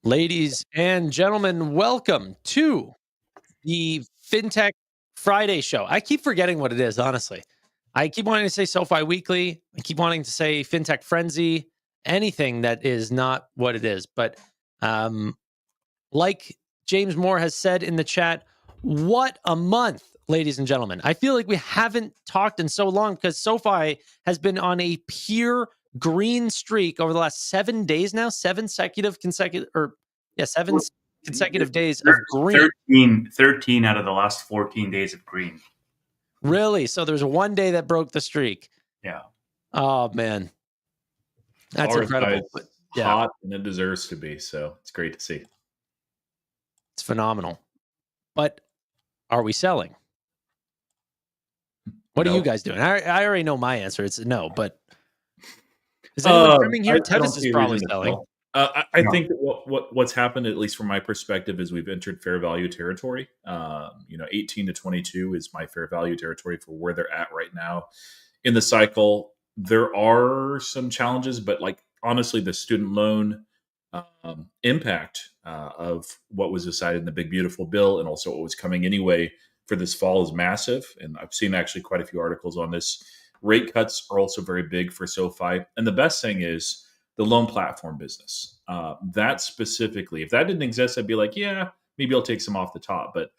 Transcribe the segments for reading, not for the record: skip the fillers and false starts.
Ladies and gentlemen, welcome to the Fintech Friday show. I keep forgetting what it is, honestly. I keep wanting to say SoFi Weekly. I keep wanting to say Fintech Frenzy, anything that is not what it is. But like James Moore has said in the chat, what a month, ladies and gentlemen. I feel like we haven't talked in so long because SoFi has been on a pure green streak over the last 7 days now, seven consecutive days of green. 13 out of the last 14 days of green. Really? So there's one day that broke the streak. Yeah. Oh, man. That's incredible. But, yeah. Hot, and it deserves to be. So it's great to see. It's phenomenal. But are we selling? What are you guys doing? I already know my answer. It's no, but is anyone trimming here? Tevis is probably selling. I think that what's happened, at least from my perspective, is we've entered fair value territory. 18 to 22 is my fair value territory for where they're at right now in the cycle. There are some challenges, but honestly, the student loan impact of what was decided in the Big Beautiful Bill and also what was coming anyway for this fall is massive. And I've seen actually quite a few articles on this. Rate cuts are also very big for SoFi. And the best thing is the loan platform business. That specifically, if that didn't exist, I'd be like, yeah, maybe I'll take some off the top. But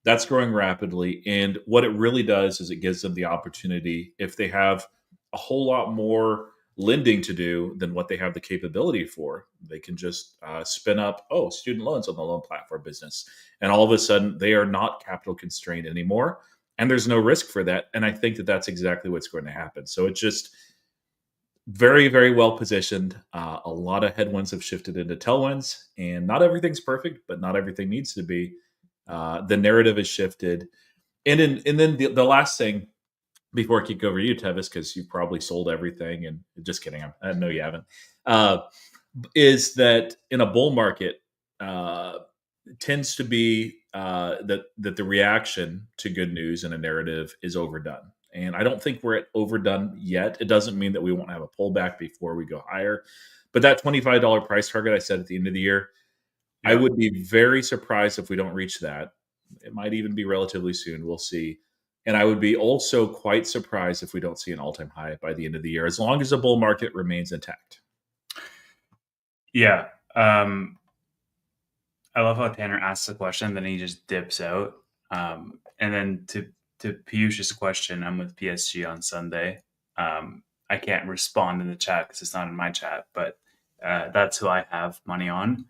that's growing rapidly. And what it really does is it gives them the opportunity, if they have a whole lot more lending to do than what they have the capability for, they can just spin up, student loans on the loan platform business. And all of a sudden, they are not capital constrained anymore. And there's no risk for that. And I think that that's exactly what's going to happen. So it's just very, very well positioned. A lot of headwinds have shifted into tailwinds. And not everything's perfect, but not everything needs to be. The narrative has shifted. And then the last thing, before I kick over to you, Tevis, because you probably sold everything, and just kidding, I know you haven't, is that in a bull market, tends to be that the reaction to good news in a narrative is overdone. And I don't think we're at overdone yet. It doesn't mean that we won't have a pullback before we go higher. But that $25 price target I said at the end of the year, I would be very surprised if we don't reach that. It might even be relatively soon. We'll see. And I would be also quite surprised if we don't see an all-time high by the end of the year, as long as the bull market remains intact. Yeah. I love how Tanner asks the question, then he just dips out. And then to Piyush's question, I'm with PSG on Sunday. I can't respond in the chat because it's not in my chat, but that's who I have money on.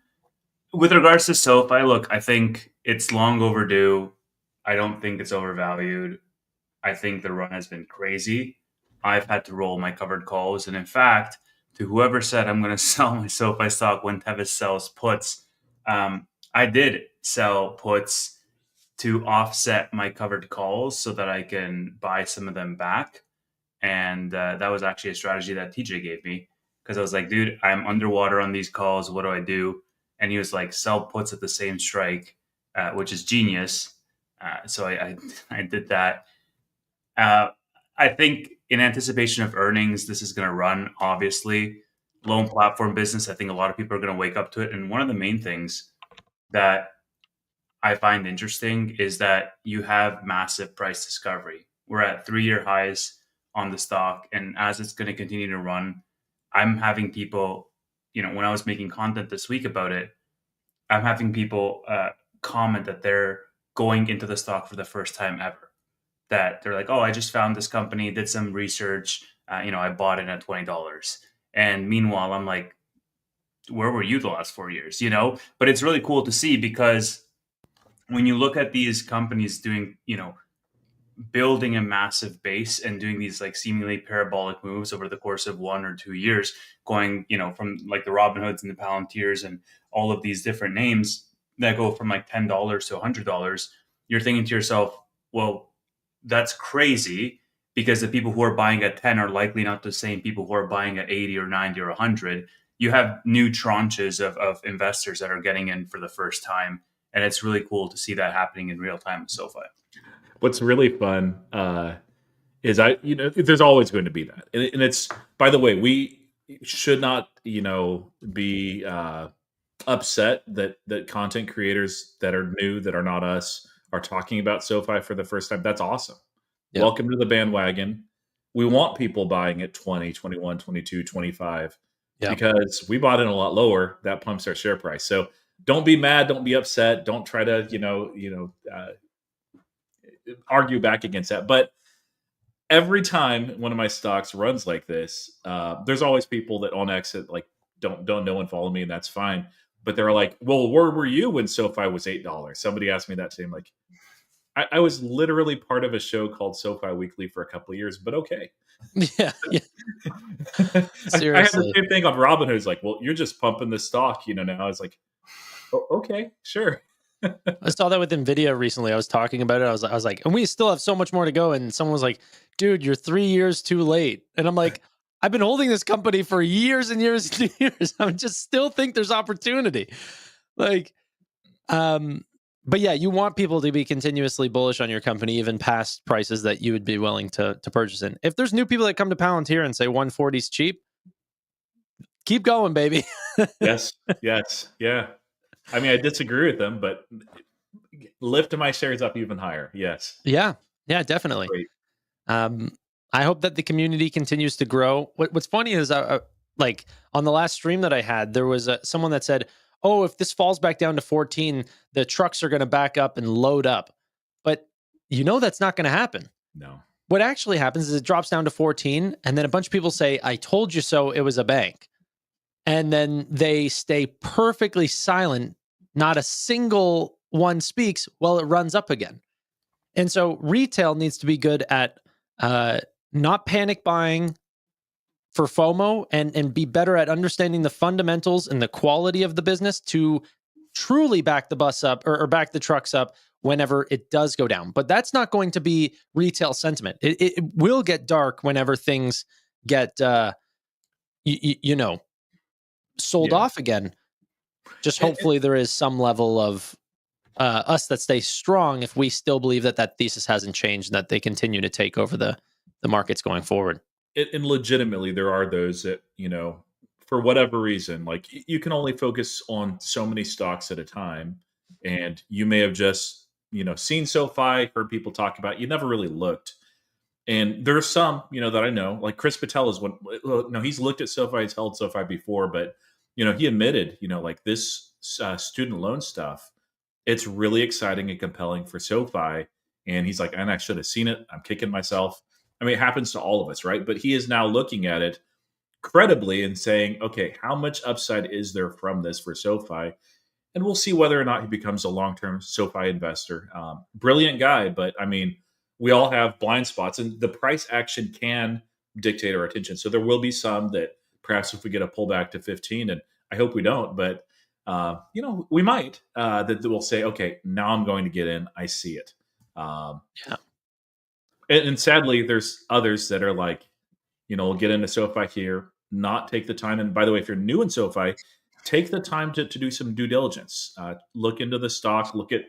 With regards to SoFi, look, I think it's long overdue. I don't think it's overvalued. I think the run has been crazy. I've had to roll my covered calls. And in fact, to whoever said I'm going to sell my SoFi stock when Tevis sells puts, I did sell puts to offset my covered calls so that I can buy some of them back. And that was actually a strategy that TJ gave me, because I was like, dude, I'm underwater on these calls. What do I do? And he was like, sell puts at the same strike, which is genius. So I did that. I think in anticipation of earnings, this is going to run, obviously. Loan platform business, I think a lot of people are going to wake up to it. And one of the main things that I find interesting is that you have massive price discovery. We're at 3-year highs on the stock. And as it's going to continue to run, I'm having people, when I was making content this week about it, I'm having people comment that they're going into the stock for the first time ever. That they're like, I just found this company, did some research, I bought it at $20. And meanwhile, I'm like, where were you the last 4 years? But it's really cool to see, because when you look at these companies doing, building a massive base and doing these seemingly parabolic moves over the course of 1 or 2 years, going, from the Robinhoods and the Palantirs and all of these different names that go from $10 to $100, you're thinking to yourself, well, that's crazy, because the people who are buying at 10 are likely not the same people who are buying at 80 or 90 or 100. You have new tranches of investors that are getting in for the first time. And it's really cool to see that happening in real time with SoFi. What's really fun is there's always going to be that. And it's, by the way, we should not, be upset that content creators that are new, that are not us, are talking about SoFi for the first time. That's awesome. Yeah. Welcome to the bandwagon. We want people buying at 20, 21, 22, 25 Yeah. because we bought in a lot lower. That pumps our share price. So don't be mad. Don't be upset. Don't try to, argue back against that. But every time one of my stocks runs like this, there's always people that on exit like don't know and follow me, and that's fine. But they're like, "Well, where were you when SoFi was $8?" Somebody asked me that today. I'm like, I was literally part of a show called SoFi Weekly for a couple of years, but okay. Yeah. Yeah. I had the Seriously. same thing on Robinhood. It's like, well, you're just pumping the stock, now. It's like, okay, sure. I saw that with Nvidia recently. I was talking about it. I was like, and we still have so much more to go. And someone was like, dude, you're 3 years too late. And I'm like, I've been holding this company for years and years and years. I just still think there's opportunity. Like, but yeah, you want people to be continuously bullish on your company, even past prices that you would be willing to purchase in. If there's new people that come to Palantir and say 140 is cheap, keep going, baby. Yes, yeah. I mean, I disagree with them, but lift my shares up even higher. Yes. Yeah, definitely. Great. I hope that the community continues to grow. What's funny is, like on the last stream that I had, there was someone that said, "Oh, if this falls back down to 14, the trucks are going to back up and load up." But that's not going to happen. No. What actually happens is it drops down to 14, and then a bunch of people say, "I told you so." It was a bank, and then they stay perfectly silent. Not a single one speaks while it runs up again. And so retail needs to be good at not panic buying for FOMO and be better at understanding the fundamentals and the quality of the business to truly back the bus up or back the trucks up whenever it does go down. But that's not going to be retail sentiment. It will get dark whenever things get, sold off again. Just hopefully there is some level of us that stay strong if we still believe that thesis hasn't changed and that they continue to take over the markets going forward. And legitimately, there are those that, for whatever reason, like you can only focus on so many stocks at a time. And you may have just, seen SoFi, heard people talk about it, you never really looked. And there are some, that I know, like Chris Patel is one. No, he's looked at SoFi, he's held SoFi before, but, he admitted, like this student loan stuff, it's really exciting and compelling for SoFi. And he's like, and I should have seen it. I'm kicking myself. I mean, it happens to all of us, right? But he is now looking at it credibly and saying, okay, how much upside is there from this for SoFi? And we'll see whether or not he becomes a long-term SoFi investor. Brilliant guy, but I mean, we all have blind spots, and the price action can dictate our attention. So there will be some that perhaps if we get a pullback to 15, and I hope we don't, but we might, that will say, okay, now I'm going to get in. I see it. Yeah. And sadly, there's others that are like, we'll get into SoFi here, not take the time. And by the way, if you're new in SoFi, take the time to do some due diligence. Look into the stock, look at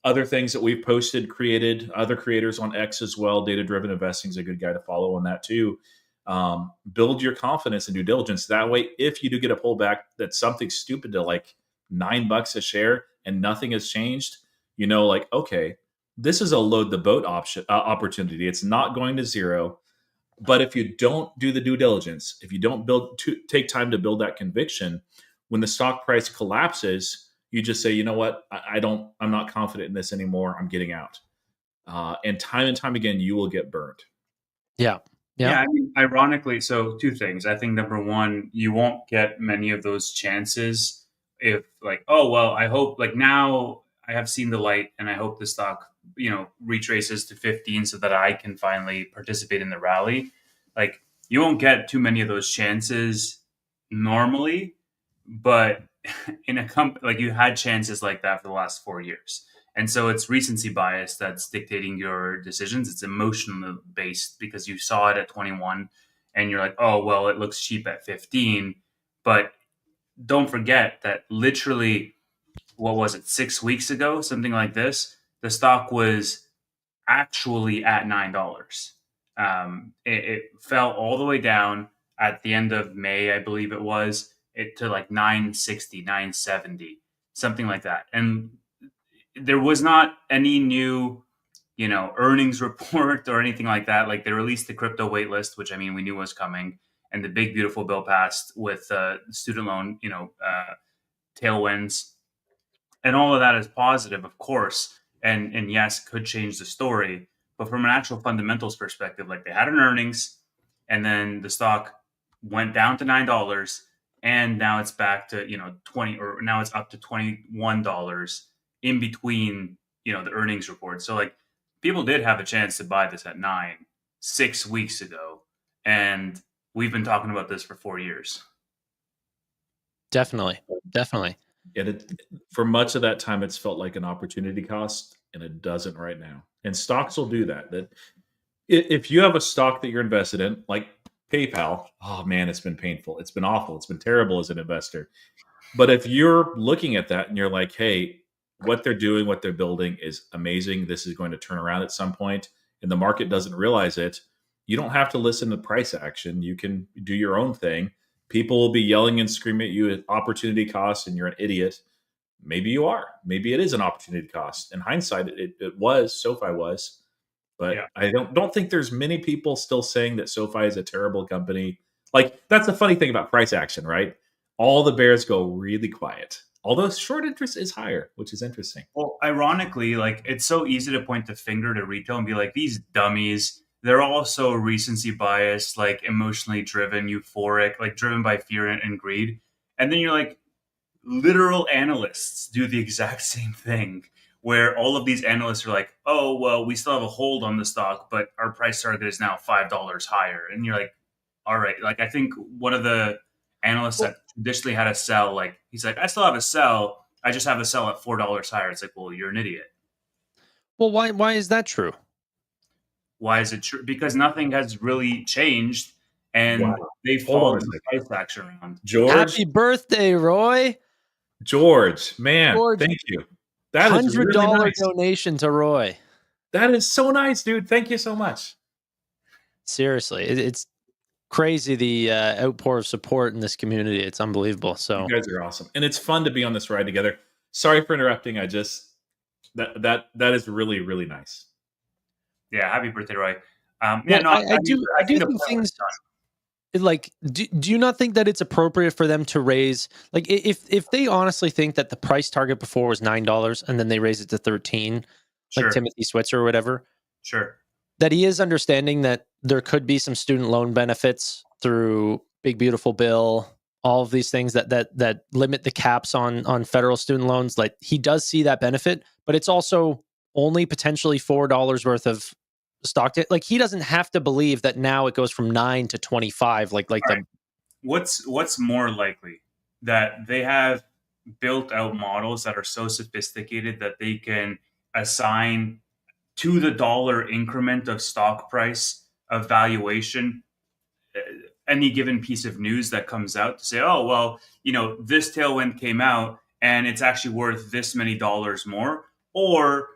other things that we've posted, created, other creators on X as well. Data driven investing is a good guy to follow on that too. Build your confidence and due diligence. That way, if you do get a pullback that's something stupid to like $9 a share and nothing has changed, like, okay, this is a load the boat opportunity. It's not going to zero. But if you don't do the due diligence, if you don't take time to build that conviction, when the stock price collapses, you just say, you know what, I'm not confident in this anymore. I'm getting out. And time again, you will get burned. Yeah. I mean, ironically, so two things. I think number one, you won't get many of those chances if like, oh, well, I hope like now I have seen the light and I hope the stock, retraces to 15 so that I can finally participate in the rally. Like you won't get too many of those chances normally, but in a company, like you had chances like that for the last 4 years. And so it's recency bias that's dictating your decisions. It's emotional based because you saw it at 21 and you're like, oh, well, it looks cheap at 15. But don't forget that literally, what was it, 6 weeks ago, something like this, the stock was actually at $9. It fell all the way down at the end of May, I believe it was. it to like 960, 970, something like that. And there was not any new, earnings report or anything like that. Like they released the crypto waitlist, which I mean, we knew was coming, and the big, beautiful bill passed with student loan, tailwinds, and all of that is positive, of course, and yes, could change the story. But from an actual fundamentals perspective, like they had an earnings, and then the stock went down to $9, and now it's back to 20, or now it's up to $21 in between the earnings report. So like people did have a chance to buy this at 6 weeks ago, and we've been talking about this for 4 years. Definitely. And for much of that time, it's felt like an opportunity cost, and it doesn't right now. And stocks will do that. That if you have a stock that you're invested in, like PayPal, oh man, it's been painful. It's been awful. It's been terrible as an investor. But if you're looking at that and you're like, hey, what they're doing, what they're building is amazing. This is going to turn around at some point, and the market doesn't realize it. You don't have to listen to price action. You can do your own thing. People will be yelling and screaming at you at opportunity cost, and you're an idiot. Maybe you are. Maybe it is an opportunity cost. In hindsight, it was. SoFi was. But Yeah. I don't think there's many people still saying that SoFi is a terrible company. Like, that's the funny thing about price action, right? All the bears go really quiet. Although short interest is higher, which is interesting. Well, ironically, like it's so easy to point the finger to retail and be like, these dummies, they're all so recency biased, like emotionally driven, euphoric, like driven by fear and greed. And then you're like, literal analysts do the exact same thing, where all of these analysts are like, oh, well, we still have a hold on the stock, but our price target is now $5 higher. And you're like, all right. Like, I think one of the analysts that traditionally had a sell, like, he's like, I still have a sell. I just have a sell at $4 higher. It's like, well, you're an idiot. Well, why is that true? Why is it true? Because nothing has really changed, and Wow. they Hold on a followed the price action around. George, Happy birthday, Roy. George, man, George, thank you. That is really $100 nice. donation to Roy. That is so nice, dude. Thank you so much. Seriously, it's crazy the outpour of support in this community. It's unbelievable. So You guys are awesome, and it's fun to be on this ride together. Sorry for interrupting. I just that is really, really nice. Yeah, happy birthday, Roy. well, Yeah, no, I do I think the think point things was done. like do you not think that it's appropriate for them to raise, like, if they honestly think that the price target before was $9 and then they raise it to 13, Sure, like Timothy Switzer or whatever, sure. that he is understanding that there could be some student loan benefits through Big Beautiful Bill, all of these things that limit the caps on federal student loans. Like, he does see that benefit, but it's also only potentially $4 worth of stock. Like, he doesn't have to believe that now it goes from 9 to 25. Like All the right. What's more likely, that they have built out models that are so sophisticated that they can assign to the dollar increment of stock price of valuation any given piece of news that comes out to say, oh, well, this tailwind came out and it's actually worth this many dollars more, or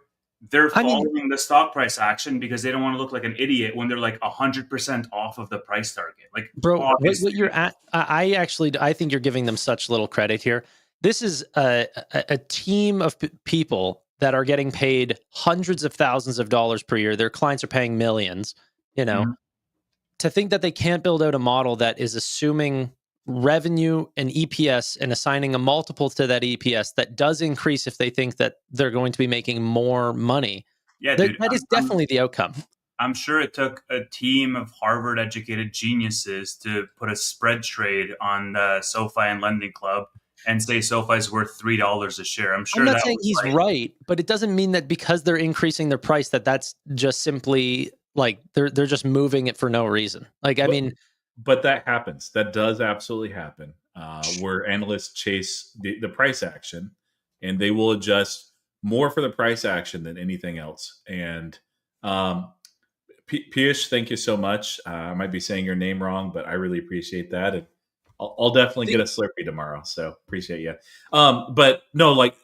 they're I mean, following the stock price action because they don't want to look like an idiot when they're like 100% off of the price target. Like, bro, obviously, what you're at, I think you're giving them such little credit here. This is a team of people that are getting paid hundreds of thousands of dollars per year. Their clients are paying millions, Mhm. to think that they can't build out a model that is assuming revenue and EPS and assigning a multiple to that EPS that does increase if they think that they're going to be making more money. Yeah, That, dude. that is definitely the outcome. I'm sure it took a team of Harvard educated geniuses to put a spread trade on the SoFi and Lending Club and say SoFi's worth $3 a share. I'm sure I'm not that saying was he's like, right, but it doesn't mean that because they're increasing their price that's just simply like they're just moving it for no reason. Like, I But, mean, but that happens. That does absolutely happen. Where analysts chase the price action, and they will adjust more for the price action than anything else. And um, Piyush, thank you so much. I might be saying your name wrong, but I really appreciate that. And I'll definitely get a Slurpee tomorrow. So appreciate you. But no, like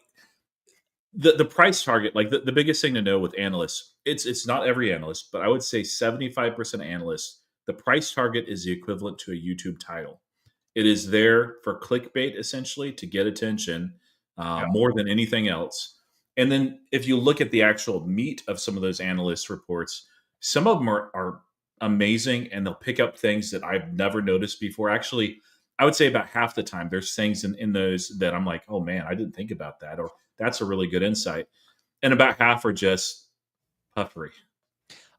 the price target, like the biggest thing to know with analysts, it's not every analyst, but I would say 75% analysts, the price target is the equivalent to a YouTube title. It is there for clickbait, essentially, to get attention more than anything else. And then if you look at the actual meat of some of those analyst reports, some of them are amazing, and they'll pick up things that I've never noticed before. Actually, I would say about half the time there's things in those that I'm like, oh man, I didn't think about that, or that's a really good insight. And about half are just puffery.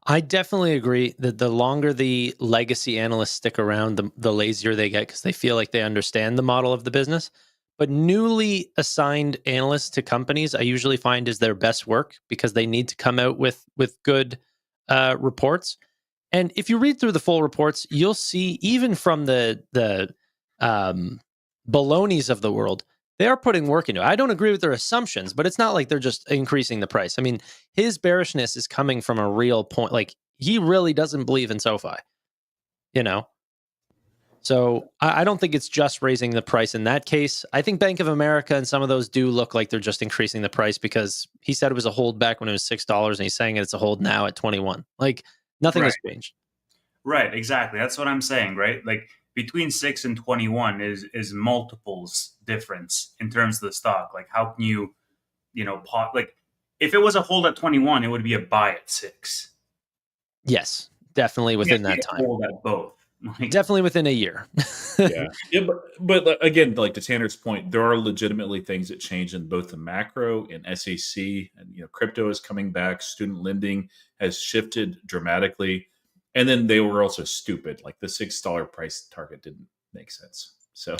I definitely agree that the longer the legacy analysts stick around, the lazier they get because they feel like they understand the model of the business. But newly assigned analysts to companies, I usually find is their best work because they need to come out with good reports. And if you read through the full reports, you'll see even from the balonies of the world, they are putting work into it. I don't agree with their assumptions, but it's not like they're just increasing the price. I mean, his bearishness is coming from a real point. Like he really doesn't believe in SoFi, you know? So I don't think it's just raising the price in that case. I think Bank of America and some of those do look like they're just increasing the price because he said it was a hold back when it was $6 and he's saying it's a hold now at 21. Like nothing has changed. Right, exactly. That's what I'm saying, right? Like between 6 and 21 is multiples difference in terms of the stock. Like how can you, like if it was a hold at 21, it would be a buy at 6. Yes, definitely within that time. Hold at both. Definitely within a year. Yeah, but again, like to Tanner's point, there are legitimately things that change in both the macro and SAC, and crypto is coming back. Student lending has shifted dramatically, and then they were also stupid. Like the $6 price target didn't make sense. So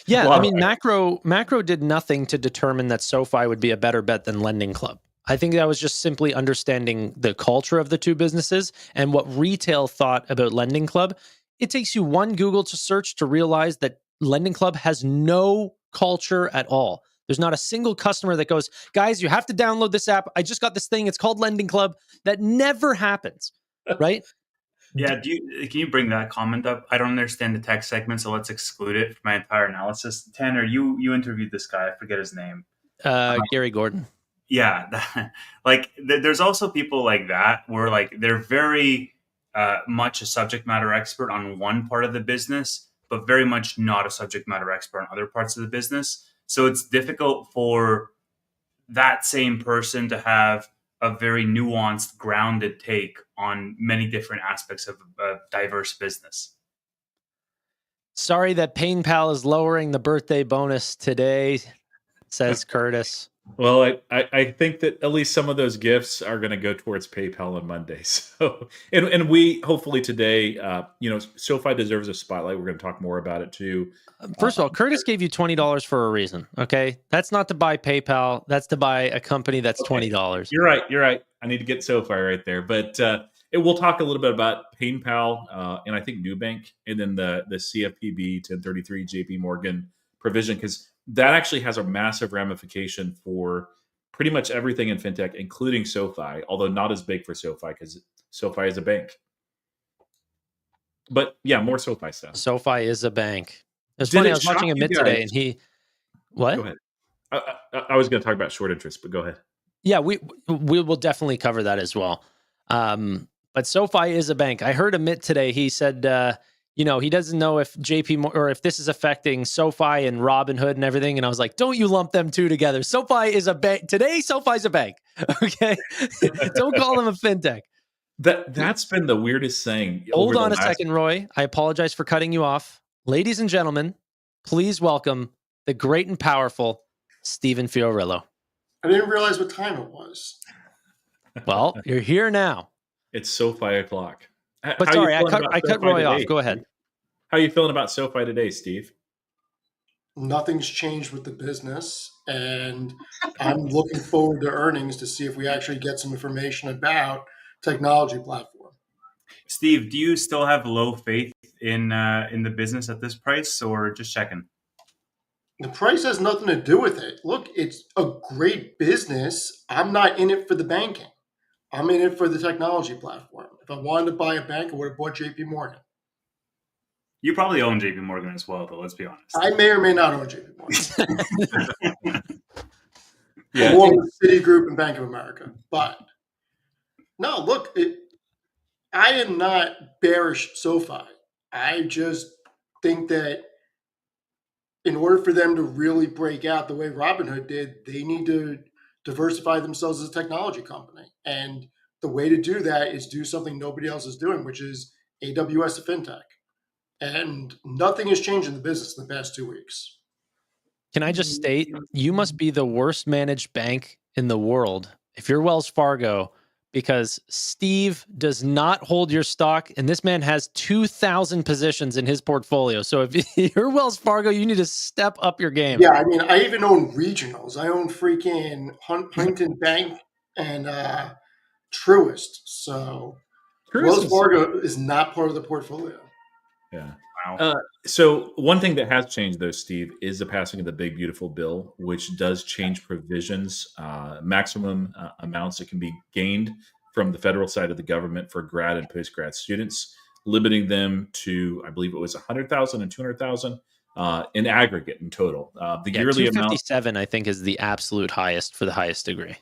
yeah, I mean, macro did nothing to determine that SoFi would be a better bet than Lending Club. I think that was just simply understanding the culture of the two businesses and what retail thought about Lending Club. It takes you one Google to search to realize that Lending Club has no culture at all. There's not a single customer that goes, guys, you have to download this app. I just got this thing. It's called Lending Club. That never happens, right? Yeah, can you bring that comment up? I don't understand the tech segment, so let's exclude it from my entire analysis. Tanner, you interviewed this guy. I forget his name. Gary Gordon. Yeah, there's also people like that where like they're very much a subject matter expert on one part of the business, but very much not a subject matter expert on other parts of the business. So it's difficult for that same person to have a very nuanced, grounded take on many different aspects of a diverse business. Sorry that PayPal is lowering the birthday bonus today, says Curtis. Well, I think that at least some of those gifts are going to go towards PayPal on Monday. So, and we hopefully today, SoFi deserves a spotlight. We're going to talk more about it too. First of all, Curtis gave you $20 for a reason. Okay, that's not to buy PayPal. That's to buy a company that's $20. You're right. I need to get SoFi right there, but we'll talk a little bit about PayPal and I think Nubank, and then the CFPB 1033 JP Morgan provision, because that actually has a massive ramification for pretty much everything in fintech, including SoFi, although not as big for SoFi because SoFi is a bank. But yeah, more SoFi stuff. SoFi is a bank. It's funny. I was watching a MIT today, and he. What? Go ahead. I was going to talk about short interest, but go ahead. Yeah, we will definitely cover that as well. But SoFi is a bank. I heard a MIT today. He said, he doesn't know if or if this is affecting SoFi and Robinhood and everything. And I was like, don't you lump them two together. SoFi is a bank. Today, SoFi's a bank. Okay? Don't call them a fintech. That's been the weirdest thing. Hold on a second, Roy. I apologize for cutting you off. Ladies and gentlemen, please welcome the great and powerful Stephen Fiorillo. I didn't realize what time it was. Well, you're here now. It's SoFi o'clock. But sorry, I cut Roy off. Go ahead. How are you feeling about SoFi today, Steve? Nothing's changed with the business, and I'm looking forward to earnings to see if we actually get some information about technology platform. Steve, do you still have low faith in the business at this price, or just checking? The price has nothing to do with it. Look, it's a great business. I'm not in it for the banking. I'm in it for the technology platform. If I wanted to buy a bank, I would have bought JP Morgan. You probably own JP Morgan as well, though, let's be honest. I may or may not own JP Morgan. Yeah. Along with Citigroup and Bank of America. But no, look, I am not bearish SoFi. I just think that in order for them to really break out the way Robinhood did, they need to diversify themselves as a technology company. And the way to do that is do something nobody else is doing, which is AWS to fintech. And nothing has changed in the business in the past 2 weeks. Can I just state, you must be the worst managed bank in the world if you're Wells Fargo, because Steve does not hold your stock, and this man has 2,000 positions in his portfolio. So if you're Wells Fargo, you need to step up your game. Yeah, I mean, I even own regionals. I own freaking Huntington Bank and Truist. So Wells Fargo is not part of the portfolio. Yeah. Wow. So one thing that has changed, though, Steve, is the passing of the Big Beautiful Bill, which does change provisions, maximum amounts that can be gained from the federal side of the government for grad and post-grad students, limiting them to, I believe it was 100,000 and 200,000 in aggregate in total. The yearly amount, 257, I think, is the absolute highest for the highest degree.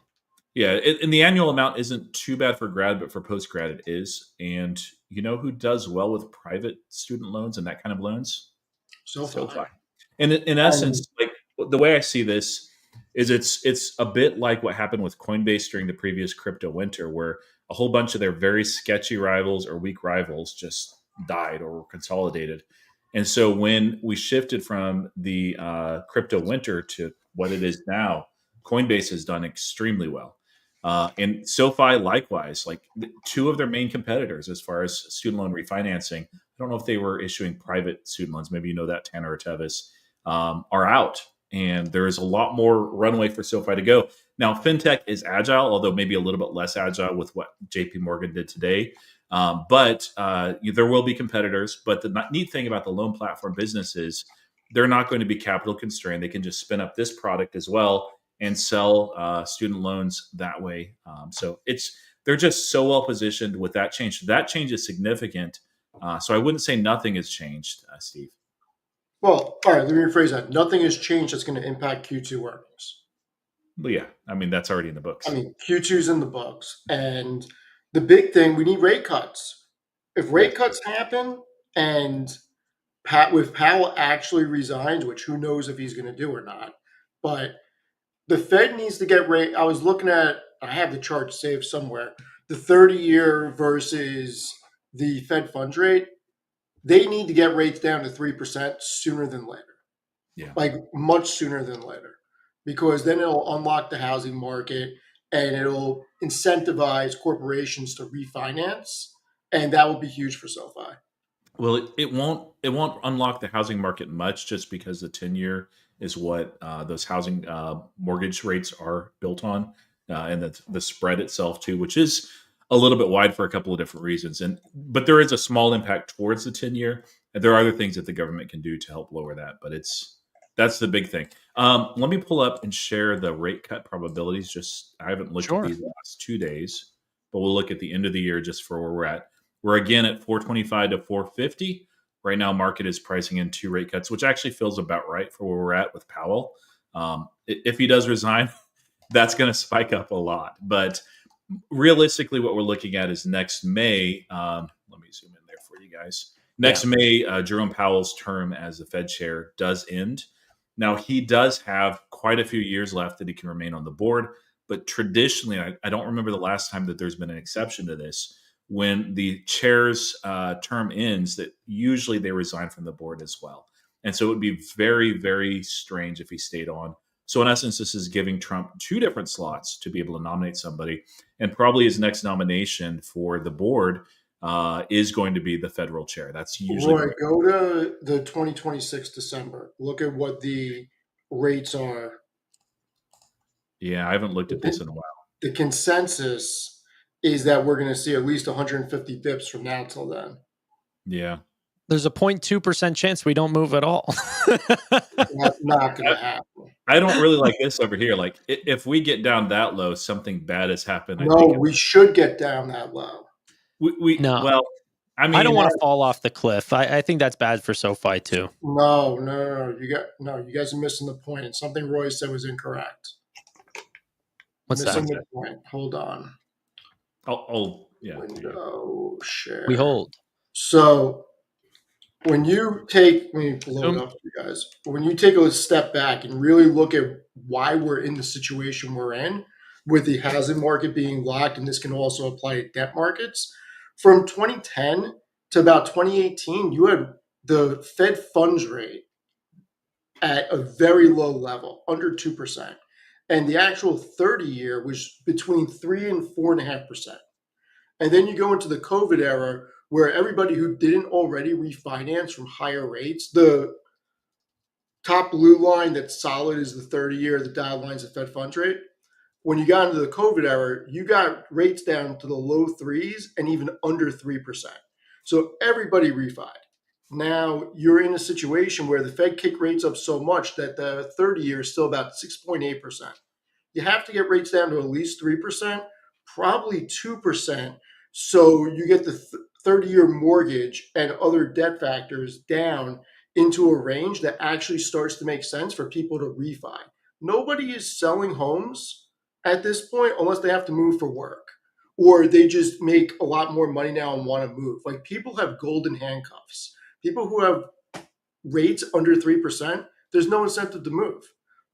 yeah, and the annual amount isn't too bad for grad, but for post-grad it is. And you know who does well with private student loans and that kind of loans? SoFi. And in essence, like the way I see this is it's a bit like what happened with Coinbase during the previous crypto winter, where a whole bunch of their very sketchy rivals or weak rivals just died or were consolidated. And so when we shifted from the crypto winter to what it is now, Coinbase has done extremely well. And SoFi, likewise, like two of their main competitors as far as student loan refinancing. I don't know if they were issuing private student loans. Maybe you know that, Tanner or Tevis, are out. And there is a lot more runway for SoFi to go. Now, fintech is agile, although maybe a little bit less agile with what JP Morgan did today. But there will be competitors. But the neat thing about the loan platform business is they're not going to be capital constrained. They can just spin up this product as well and sell student loans that way. So they're just so well positioned with that change. That change is significant. So I wouldn't say nothing has changed, Steve. Well, all right, let me rephrase that. Nothing has changed that's going to impact Q2 earnings. But yeah, I mean, that's already in the books. I mean, Q2's in the books. And the big thing, we need rate cuts. If rate cuts happen and with Powell actually resigns, which who knows if he's going to do or not, but the Fed needs to get rate. I was looking at, I have the chart saved somewhere, the 30-year versus the Fed funds rate. They need to get rates down to 3% sooner than later. Yeah. Like much sooner than later, because then it'll unlock the housing market and it'll incentivize corporations to refinance. And that will be huge for SoFi. Well, it won't unlock the housing market much, just because the 10-year is what those housing mortgage rates are built on, and the spread itself too, which is a little bit wide for a couple of different reasons. But there is a small impact towards the 10-year, and there are other things that the government can do to help lower that. But that's the big thing. Let me pull up and share the rate cut probabilities. Just I haven't looked at these last 2 days, but we'll look at the end of the year just for where we're at. We're again at 425 to 450. Right now, market is pricing in 2 rate cuts, which actually feels about right for where we're at with Powell. If he does resign, that's going to spike up a lot. But realistically, what we're looking at is next May. Let me zoom in there for you guys. Next May, Jerome Powell's term as the Fed chair does end. Now, he does have quite a few years left that he can remain on the board. But traditionally, I don't remember the last time that there's been an exception to this. When the chair's term ends, that usually they resign from the board as well. And so it would be very, very strange if he stayed on. So in essence, this is giving Trump 2 different slots to be able to nominate somebody. And probably his next nomination for the board is going to be the federal chair. That's usually Roy, go to the 2026 December. Look at what the rates are. Yeah, I haven't looked at this in a while. The consensus is that we're going to see at least 150 bips from now till then. Yeah. There's a 0.2% chance we don't move at all. That's not going to happen. I don't really like this over here. Like, if we get down that low, something bad has happened. No, we should get down that low. No. Well, I mean, I don't want to fall off the cliff. I think that's bad for SoFi too. No. You guys are missing the point. And something Roy said was incorrect. What's missing that? The point. Hold on. Yeah. Window share. We hold. So when you take, let me blow it up for you guys. When you take a step back and really look at why we're in the situation we're in, with the housing market being locked, and this can also apply to debt markets, from 2010 to about 2018, you had the Fed funds rate at a very low level, under 2%. And the actual 30-year was between 3 and 4.5%. And then you go into the COVID era where everybody who didn't already refinance from higher rates, the top blue line that's solid is the 30-year, the dotted line is the Fed funds rate. When you got into the COVID era, you got rates down to the low threes and even under 3%. So everybody refied. Now you're in a situation where the Fed kicked rates up so much that the 30-year is still about 6.8%. You have to get rates down to at least 3%, probably 2%. So you get the 30-year mortgage and other debt factors down into a range that actually starts to make sense for people to refi. Nobody is selling homes at this point unless they have to move for work or they just make a lot more money now and want to move. Like people have golden handcuffs. People who have rates under 3%, there's no incentive to move.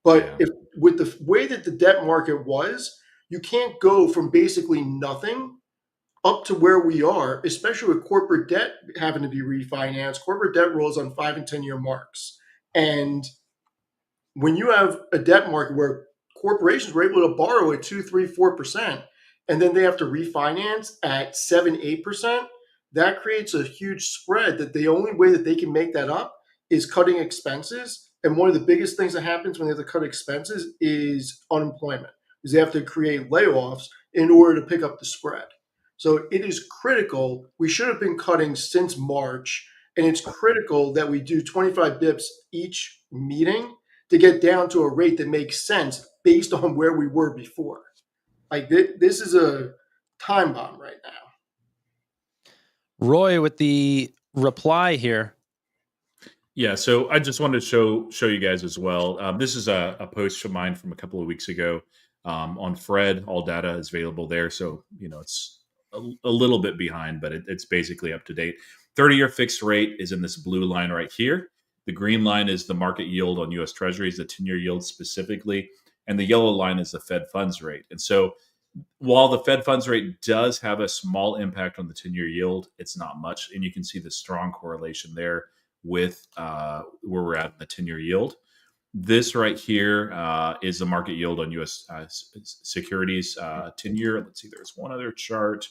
But if with the way that the debt market was, you can't go from basically nothing up to where we are, especially with corporate debt having to be refinanced. Corporate debt rolls on 5 and 10-year marks. And when you have a debt market where corporations were able to borrow at 2, 3, 4%, and then they have to refinance at 7, 8%, that creates a huge spread that the only way that they can make that up is cutting expenses. And one of the biggest things that happens when they have to cut expenses is unemployment, because they have to create layoffs in order to pick up the spread. So it is critical. We should have been cutting since March, and it's critical that we do 25 bips each meeting to get down to a rate that makes sense based on where we were before. Like this is a time bomb right now. Roy with the reply here. Yeah, so I just wanted to show you guys as well. This is a post of mine from a couple of weeks ago on Fred. All data is available there, so it's a little bit behind, but it's basically up to date. 30-year fixed rate is in this blue line right here. The green line is the market yield on U.S. Treasuries, the 10-year yield specifically, and the yellow line is the Fed funds rate. And so while the Fed funds rate does have a small impact on the 10-year yield, it's not much. And you can see the strong correlation there with where we're at in the 10-year yield. This right here is the market yield on U.S. Securities 10-year. Let's see, there's one other chart.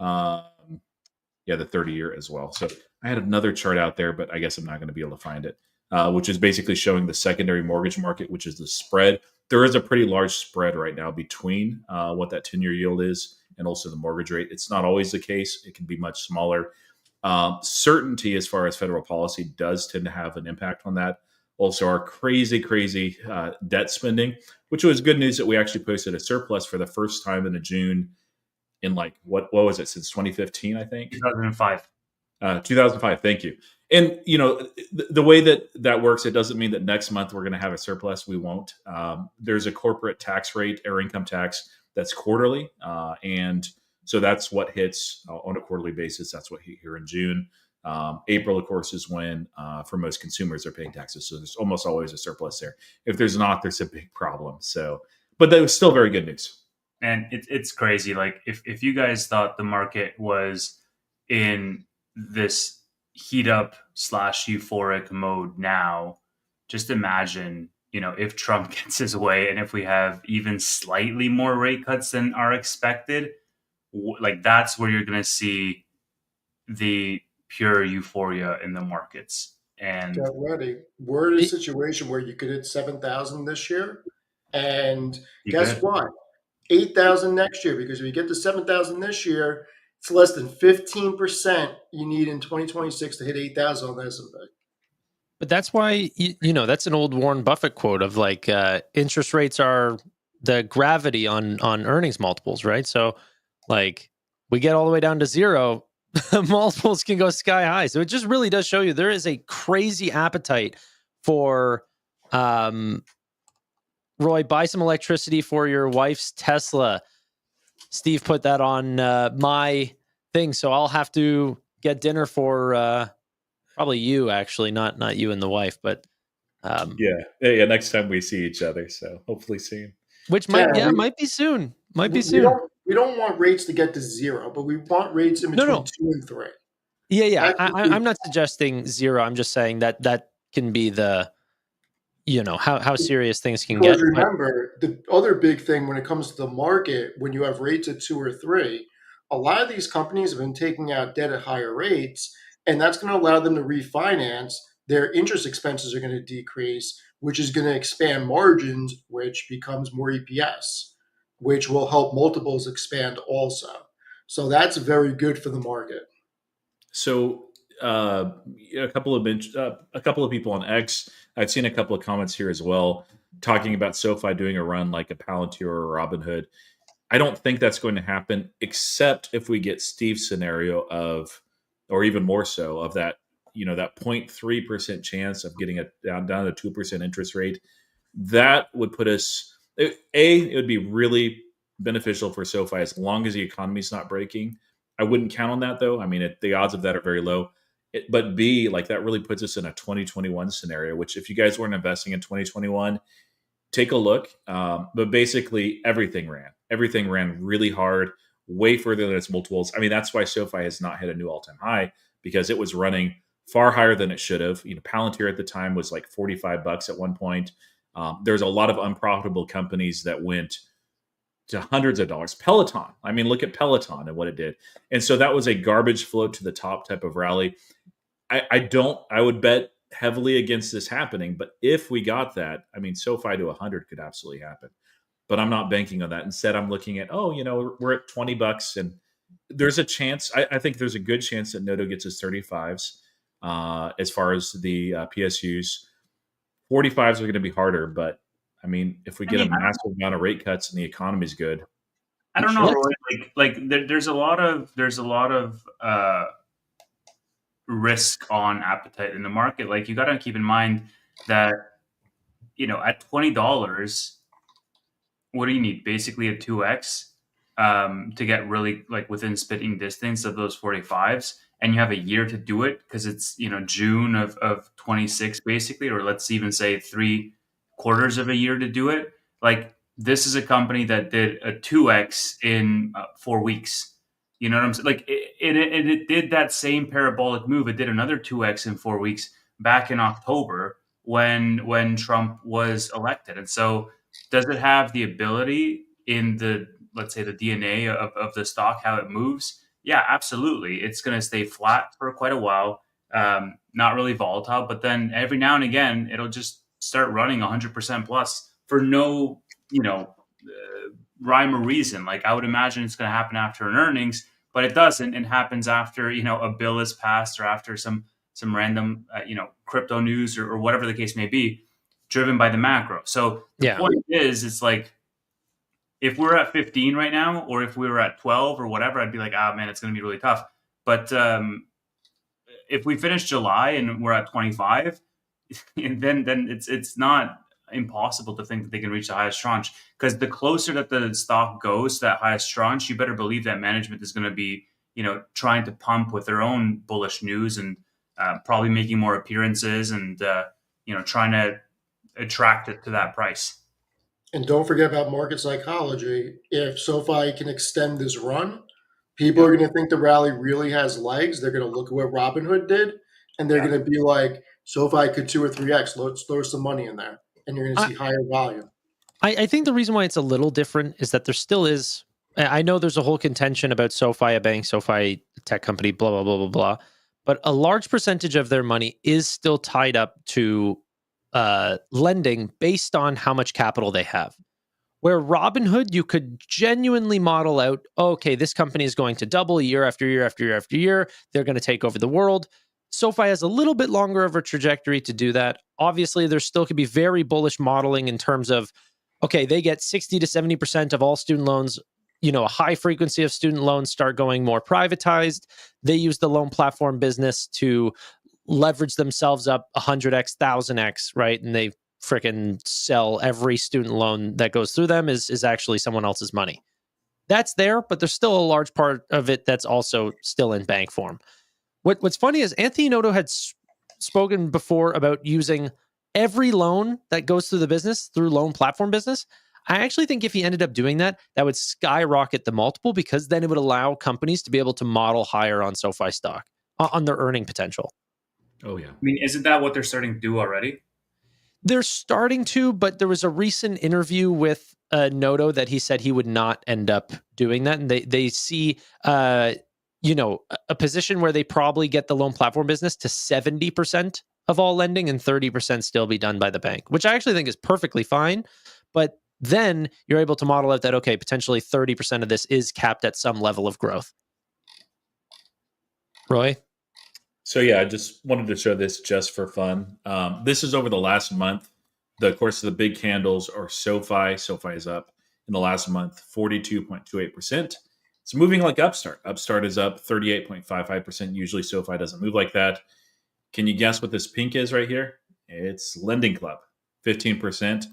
Yeah, the 30-year as well. So I had another chart out there, but I guess I'm not going to be able to find it, which is basically showing the secondary mortgage market, which is the spread. There is a pretty large spread right now between what that 10-year yield is and also the mortgage rate. It's not always the case. It can be much smaller. Certainty as far as federal policy does tend to have an impact on that. Also, our crazy debt spending, which was good news that we actually posted a surplus for the first time in a June in like, what was it, since 2015, I think? 2005. 2005, thank you. And, the way that works, it doesn't mean that next month we're going to have a surplus. We won't. There's a corporate tax rate or income tax that's quarterly. And so that's what hits on a quarterly basis. That's what hit here in June. April, of course, is when, for most consumers, they're paying taxes. So there's almost always a surplus there. If there's not, there's a big problem. So, but that was still very good news. And it's crazy. Like if you guys thought the market was in this heat up / euphoric mode now, just imagine, if Trump gets his way and if we have even slightly more rate cuts than are expected, like that's where you're going to see the pure euphoria in the markets. And get ready. We're in a situation where you could hit 7,000 this year, and guess what? 8,000 next year, because if you get to 7,000 this year, it's less than 15% you need in 2026 to hit 8,000 on the S&P. But that's why, that's an old Warren Buffett quote of like, interest rates are the gravity on earnings multiples, right? So like we get all the way down to zero, multiples can go sky high. So it just really does show you there is a crazy appetite for, Roy, buy some electricity for your wife's Tesla. Steve put that on my thing, so I'll have to get dinner for Probably you, actually, not you and the wife, but Yeah. Next time we see each other, so hopefully soon. which Tanner, might be soon. Might be we soon. don't want rates to get to zero, but we want rates in between No. 2 and 3. Yeah. That's the I'm not suggesting zero. I'm just saying that can be the, how serious things can Because get. But remember, the other big thing when it comes to the market, when you have rates at 2 or 3, a lot of these companies have been taking out debt at higher rates, and that's going to allow them to refinance. Their interest expenses are going to decrease, which is going to expand margins, which becomes more EPS, which will help multiples expand also. So that's very good for the market. So a couple of people on X. I've seen a couple of comments here as well talking about SoFi doing a run like a Palantir or a Robinhood. I don't think that's going to happen, except if we get Steve's scenario of, or even more so, of that that 0.3% chance of getting it down to 2% interest rate. That would put us. It would be really beneficial for SoFi as long as the economy's not breaking. I wouldn't count on that though. I mean, the odds of that are very low. But B, like that really puts us in a 2021 scenario, which if you guys weren't investing in 2021, take a look. But basically, everything ran really hard, way further than its multiples. I mean, that's why SoFi has not hit a new all-time high, because it was running far higher than it should have. Palantir at the time was like $45 at one point. There's a lot of unprofitable companies that went to hundreds of dollars. Peloton. I mean, look at Peloton and what it did. And so that was a garbage float to the top type of rally. I would bet heavily against this happening, but if we got that, I mean, SoFi to 100 could absolutely happen. But I'm not banking on that. Instead, I'm looking at, we're at $20 and there's a chance. I think there's a good chance that Noto gets his 35s as far as the PSUs. 45s are going to be harder, but I mean, if we get a massive amount of rate cuts and the economy's good, I don't know, Roy. There's a lot of risk on appetite in the market. Like, you got to keep in mind that at $20, what do you need? Basically a 2x to get really like within spitting distance of those 45s, and you have a year to do it because it's June of 26 basically, or let's even say 3/4 of a year to do it. Like, this is a company that did a 2x in 4 weeks. You know what I'm saying? Like, it did that same parabolic move. It did another 2x in 4 weeks back in October when Trump was elected. And so, does it have the ability in the, let's say, the DNA of the stock, how it moves? Yeah, absolutely. It's going to stay flat for quite a while, not really volatile, but then every now and again, it'll just start running 100% plus for no, rhyme or reason. Like, I would imagine it's going to happen after an earnings, but it doesn't. It happens after, a bill is passed or after some random, crypto news or whatever the case may be, driven by the macro. So the point is, it's like, if we're at 15 right now, or if we were at 12 or whatever, I'd be like, man, it's going to be really tough. But if we finish July and we're at 25, then it's not impossible to think that they can reach the highest tranche, because the closer that the stock goes to that highest tranche, you better believe that management is going to be, trying to pump with their own bullish news and probably making more appearances and, trying to attract it to that price. And don't forget about market psychology. If SoFi can extend this run, people are going to think the rally really has legs. They're going to look at what Robinhood did, and they're going to be like, SoFi could 2 or 3x. Let's throw some money in there, and you're going to see higher volume. I think the reason why it's a little different is that there still is. I know there's a whole contention about SoFi, a bank, SoFi, a tech company, blah, blah, blah, blah, blah. But a large percentage of their money is still tied up to lending based on how much capital they have. Where Robinhood, you could genuinely model out, okay, this company is going to double year after year after year after year. They're going to take over the world. SoFi has a little bit longer of a trajectory to do that. Obviously, there still could be very bullish modeling in terms of, okay, they get 60 to 70% of all student loans. A high frequency of student loans start going more privatized. They use the loan platform business to leverage themselves up 100x, 1000x, right? And they freaking sell every student loan that goes through them is actually someone else's money. That's there, but there's still a large part of it that's also still in bank form. What's funny is Anthony Noto had spoken before about using every loan that goes through the business through loan platform business. I actually think if he ended up doing that, that would skyrocket the multiple, because then it would allow companies to be able to model higher on SoFi stock, on their earning potential. Oh yeah. I mean, isn't that what they're starting to do already? They're starting to, but there was a recent interview with Noto that he said he would not end up doing that, and they see a position where they probably get the loan platform business to 70% of all lending and 30% still be done by the bank, which I actually think is perfectly fine. But then you're able to model out that, okay, potentially 30% of this is capped at some level of growth. Roy? So yeah, I just wanted to show this just for fun. This is over the last month. Of course, the big candles are SoFi. SoFi is up in the last month 42.28%. It's moving like Upstart. Upstart is up 38.55%. Usually SoFi doesn't move like that. Can you guess what this pink is right here? It's Lending Club, 15%.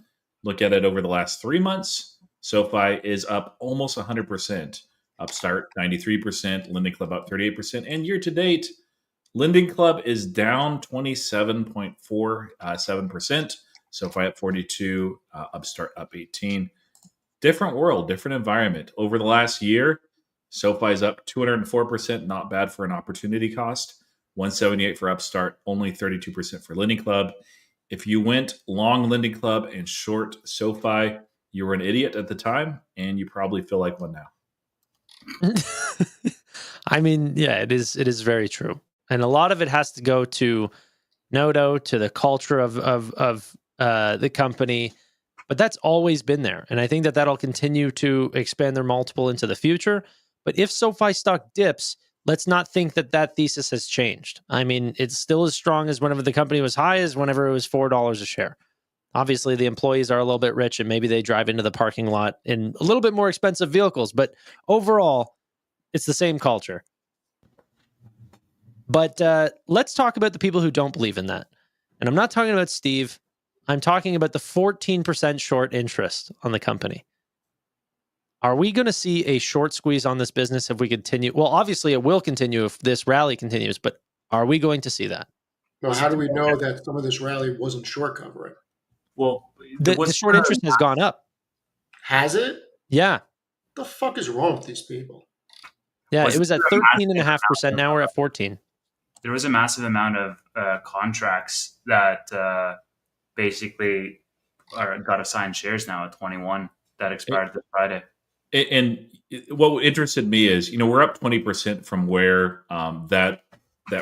Look at it over the last 3 months. SoFi is up almost 100%. Upstart, 93%. Lending Club up 38%. And year to date, Lending Club is down 27.47%. SoFi up 42, Upstart up 18. Different world, different environment. Over the last year, SoFi is up 204%, not bad for an opportunity cost. 178 for Upstart, only 32% for Lending Club. If you went long Lending Club and short SoFi, you were an idiot at the time, and you probably feel like one now. I mean, yeah, it is very true. And a lot of it has to go to Noto, to the culture of the company, but that's always been there. And I think that that'll continue to expand their multiple into the future. But if SoFi stock dips, let's not think that that thesis has changed. I mean, it's still as strong as whenever the company was high as whenever it was $4 a share. Obviously, the employees are a little bit rich and maybe they drive into the parking lot in a little bit more expensive vehicles. But overall, it's the same culture. But let's talk about the people who don't believe in that. And I'm not talking about Steve. I'm talking about the 14% short interest on the company. Are we going to see a short squeeze on this business if we continue? Well, obviously it will continue if this rally continues, but are we going to see that? Now, how do we know that some of this rally wasn't short covering? Well, The short interest has gone up. Has it? Yeah. The fuck is wrong with these people? Yeah, it was at 13.5%. Now we're at 14. There was a massive amount of contracts that basically got assigned shares now at 21 that expired this Friday. And what interested me is, we're up 20% from where that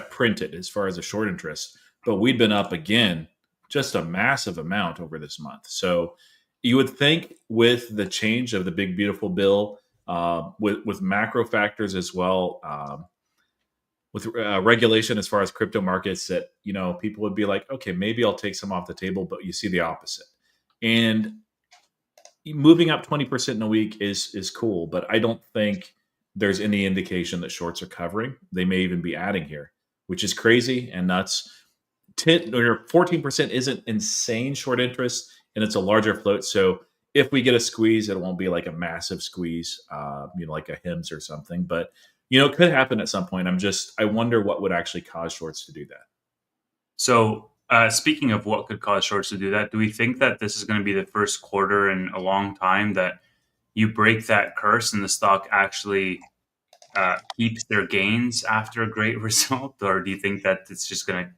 printed as far as a short interest, but we'd been up again just a massive amount over this month. So you would think with the change of the big beautiful bill, with macro factors as well, with regulation as far as crypto markets, that people would be like, okay, maybe I'll take some off the table, but you see the opposite. And moving up 20% in a week is cool, but I don't think there's any indication that shorts are covering. They may even be adding here, which is crazy and nuts. 14% isn't insane short interest, and it's a larger float. So if we get a squeeze, it won't be like a massive squeeze, like a HIMS or something. But it could happen at some point. I wonder what would actually cause shorts to do that. So speaking of what could cause shorts to do that, do we think that this is going to be the first quarter in a long time that you break that curse and the stock actually keeps their gains after a great result? Or do you think that it's just going to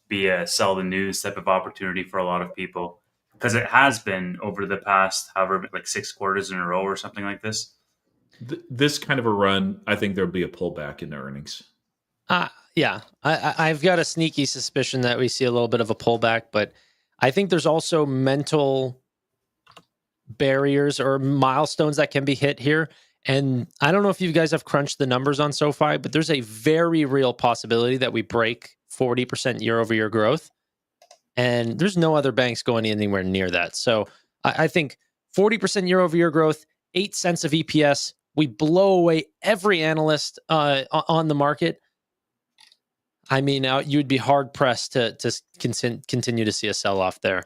be a sell the news type of opportunity for a lot of people? Because it has been over the past, however, like 6 quarters in a row or something like this. This kind of a run, I think there'll be a pullback in the earnings. Yeah, I've got a sneaky suspicion that we see a little bit of a pullback, but I think there's also mental barriers or milestones that can be hit here. And I don't know if you guys have crunched the numbers on SoFi, but there's a very real possibility that we break 40% year over year growth. And there's no other banks going anywhere near that. So I think 40% year over year growth, 8 cents of EPS. We blow away every analyst on the market. I mean, you'd be hard pressed to continue to see a sell off there.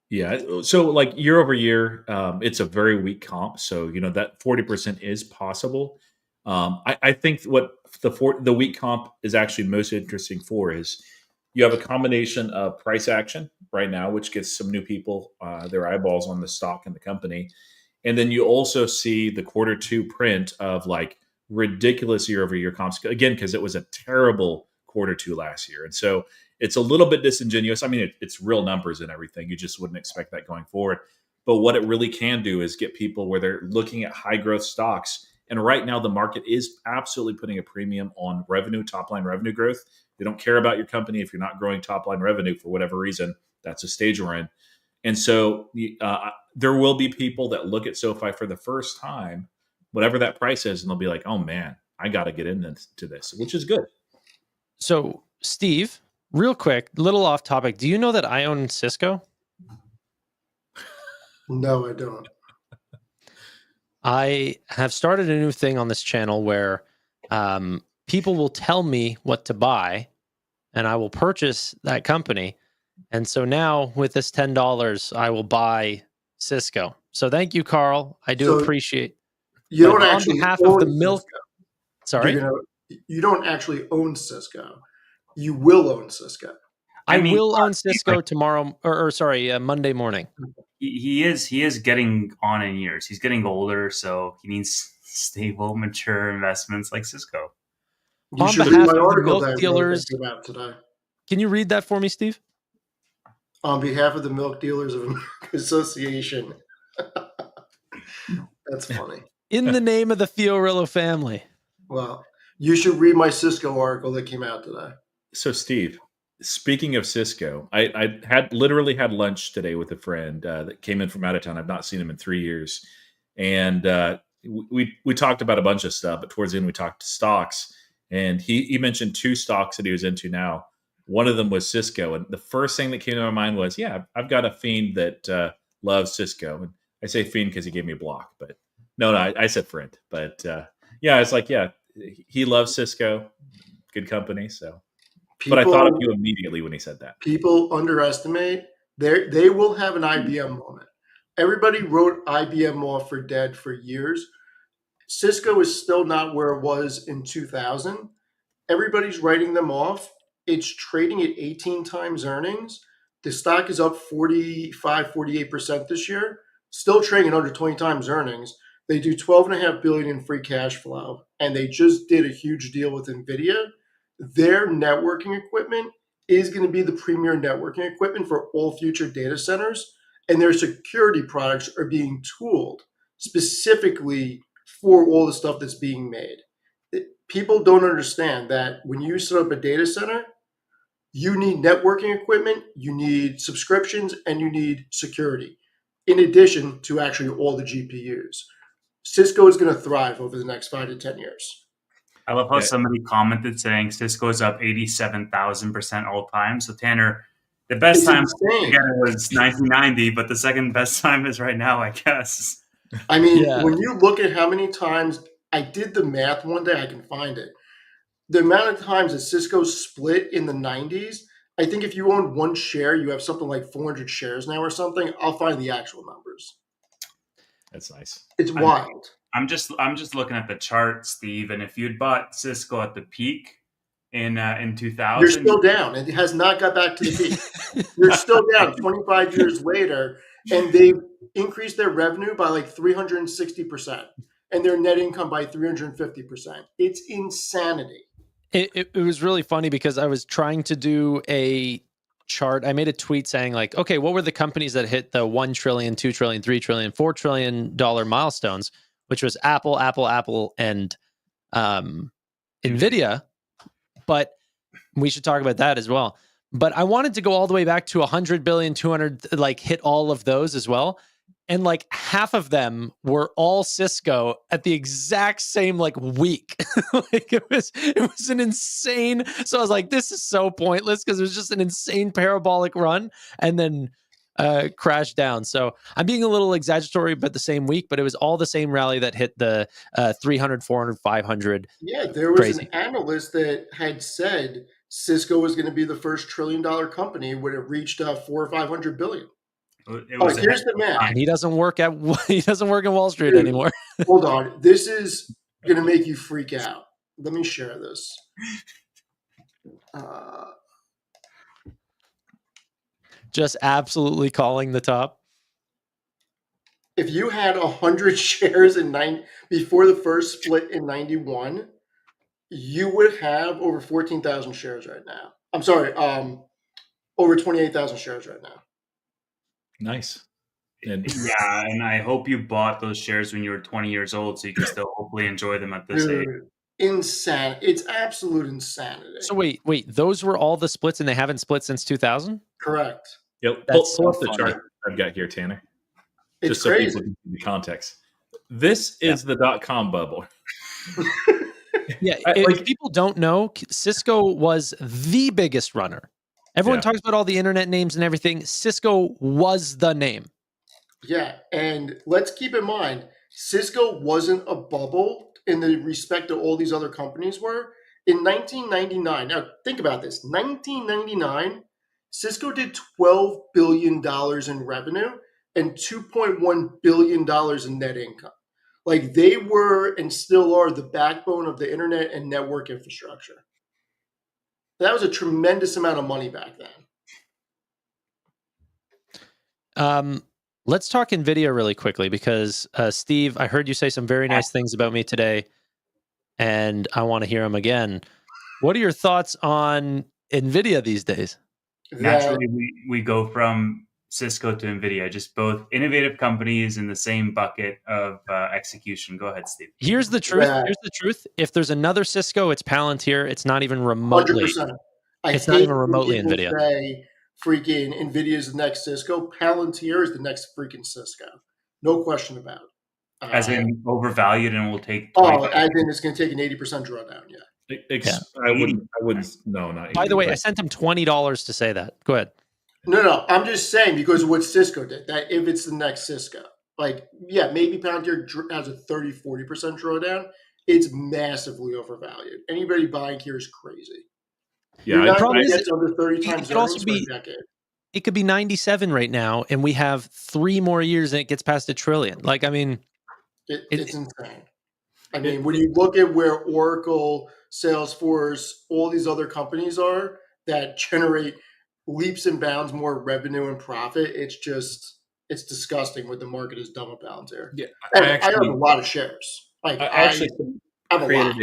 Yeah. So like year over year, it's a very weak comp. So, that 40% is possible. I think what the weak comp is actually most interesting for is You have a combination of price action right now, which gets some new people their eyeballs on the stock and the company. And then you also see the Q2 print of like ridiculous year-over-year comps again, because it was a terrible Q2 last year. And so it's a little bit disingenuous. I mean, it's real numbers and everything. You just wouldn't expect that going forward. But what it really can do is get people where they're looking at high growth stocks. And right now, the market is absolutely putting a premium on revenue, top line revenue growth. They don't care about your company if you're not growing top line revenue for whatever reason. That's a stage we're in. And so there will be people that look at SoFi for the first time, whatever that price is, and they'll be like, oh man, I got to get into this, which is good. So, Steve, real quick, little off topic. Do you know that I own Cisco? No, I don't. I have started a new thing on this channel where people will tell me what to buy and I will purchase that company. And so now with this $10, I will buy Cisco. So thank you, Carl. I do appreciate. You don't on actually behalf own of the milk. Cisco. Sorry, you don't actually own Cisco. You will own Cisco. I will own Cisco tomorrow, or sorry, Monday morning. He is getting on in years. He's getting older, so he needs stable, mature investments like Cisco. You on should behalf read my of the article milk that dealers, came out today. Can you read that for me, Steve? On behalf of the Milk Dealers of America Association. That's funny. In the name of the Fiorillo family. Well, you should read my Cisco article that came out today. So, Steve, speaking of Cisco, I had literally had lunch today with a friend that came in from out of town. I've not seen him in 3 years, and we talked about a bunch of stuff. But towards the end, we talked stocks, and he mentioned 2 stocks that he was into now. One of them was Cisco, and the first thing that came to my mind was, yeah, I've got a fiend that loves Cisco, and I say fiend because he gave me a block, but no, I said friend, but yeah, it's like, yeah, he loves Cisco, good company, so. But I thought of you immediately when he said that. People underestimate. They will have an IBM moment. Everybody wrote IBM off for dead for years. Cisco is still not where it was in 2000. Everybody's writing them off. It's trading at 18 times earnings. The stock is up 45, 48% this year. Still trading at under 20 times earnings. They do $12.5 billion in free cash flow, and they just did a huge deal with Nvidia. Their networking equipment is going to be the premier networking equipment for all future data centers, and their security products are being tooled specifically for all the stuff that's being made. People don't understand that when you set up a data center, you need networking equipment, you need subscriptions, and you need security, in addition to actually all the GPUs. Cisco is going to thrive over the next 5 to 10 years. I love how somebody commented saying Cisco's up 87,000% all time. So Tanner, the best time together was 1990, but the second best time is right now, I guess. I mean, when you look at how many times I did the math one day, I can find it. The amount of times that Cisco split in the 90s, I think if you own one share, you have something like 400 shares now or something. I'll find the actual numbers. That's nice. It's wild. I'm just looking at the chart, Steve, and if you'd bought Cisco at the peak in 2000, you're still down. It has not got back to the peak. You're still down 25 years later, and they've increased their revenue by like 360%, and their net income by 350%. It's insanity. It was really funny because I was trying to do a chart. I made a tweet saying like, okay, what were the companies that hit the 1 trillion, 2 trillion, 3 trillion, $4 trillion milestones, which was Apple, and Nvidia. But we should talk about that as well. But I wanted to go all the way back to 100 billion, 200, like hit all of those as well. And like half of them were all Cisco at the exact same like week. Like it was an insane. So I was like, this is so pointless because it was just an insane parabolic run and then crashed down. So I'm being a little exaggeratory, but the same week, but it was all the same rally that hit the 300, 400, 500. Yeah, there was an analyst that had said Cisco was going to be the first $1 trillion company when it reached 400 or 500 billion. Here's the math. And he doesn't work in Wall Street anymore. Hold on. This is going to make you freak out. Let me share this. Just absolutely calling the top. If you had 100 shares before the first split in 91, you would have over 14,000 shares right now. I'm sorry, over 28,000 shares right now. Nice. And Yeah, and I hope you bought those shares when you were 20 years old so you can still hopefully enjoy them at this age. Dude, insane. It's absolute insanity. So wait, those were all the splits and they haven't split since 2000? Correct. yep, That's pull so up the funny. chart I've got here, Tanner. It's Just so crazy. people can see the context. This is the .com bubble. Yeah, I- if like- people don't know, Cisco was the biggest runner. Everyone Yeah. talks about all the internet names and everything. Cisco was the name. Yeah, and let's keep in mind, Cisco wasn't a bubble in the respect that all these other companies were. In 1999, now think about this, 1999, Cisco did $12 billion in revenue and $2.1 billion in net income. Like they were and still are the backbone of the internet and network infrastructure. That was a tremendous amount of money back then. Let's talk Nvidia really quickly because Steve, I heard you say some very nice things about me today, and I want to hear them again. What are your thoughts on Nvidia these days? Naturally, we go from Cisco to Nvidia, just both innovative companies in the same bucket of execution. Go ahead, Steve. Here's the truth. Yeah. Here's the truth. If there's another Cisco, it's Palantir. It's not even remotely. 100%. It's not even remotely when Nvidia. Say freaking Nvidia is the next Cisco. Palantir is the next freaking Cisco. No question about it. As in overvalued and will take. As in it's going to take an 80% drawdown. Yeah. I wouldn't. No, not. By the 80, way, but- I sent him $20 to say that. Go ahead. No. I'm just saying because of what Cisco did. That if it's the next Cisco, like maybe Palantir has a 30-40% drawdown. It's massively overvalued. Anybody buying here is crazy. Yeah, You're the problem not is going to get under 30 it times could also earnings be- for a decade. It could be 97 right now, and we have 3 more years, and it gets past $1 trillion. Like, I mean, It's insane. I mean, when you look at where Oracle, Salesforce, all these other companies are that generate leaps and bounds more revenue and profit, it's disgusting what the market has done with Palantir. Yeah, And I have a lot of shares. Like I actually I have a lot.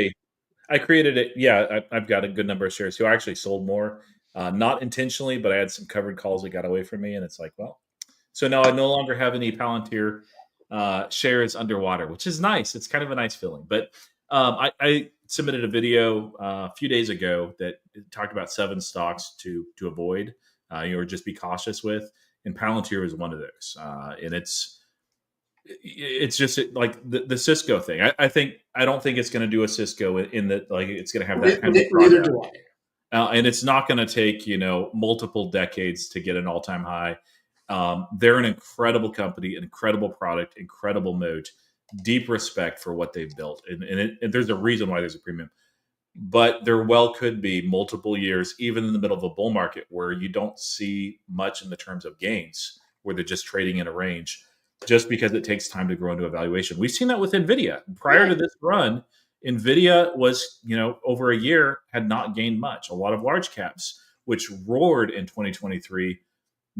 I created it. Yeah, I've got a good number of shares. So I actually sold more, not intentionally, but I had some covered calls that got away from me, and it's like, well, so now I no longer have any Palantir shares underwater, which is nice. It's kind of a nice feeling. But I submitted a video a few days ago that talked about 7 stocks to avoid, or just be cautious with, and Palantir was one of those. And it's just like the Cisco thing. I don't think it's going to do a Cisco in that, like, it's going to have that kind of Neither do I. and it's not going to take multiple decades to get an all-time high. They're an incredible company, an incredible product, incredible moat, deep respect for what they've built, and there's a reason why there's a premium. But there well could be multiple years, even in the middle of a bull market, where you don't see much in the terms of gains, where they're just trading in a range, just because it takes time to grow into a valuation. We've seen that with Nvidia. Prior to this run, Nvidia was, over a year, had not gained much. A lot of large caps, which roared in 2023,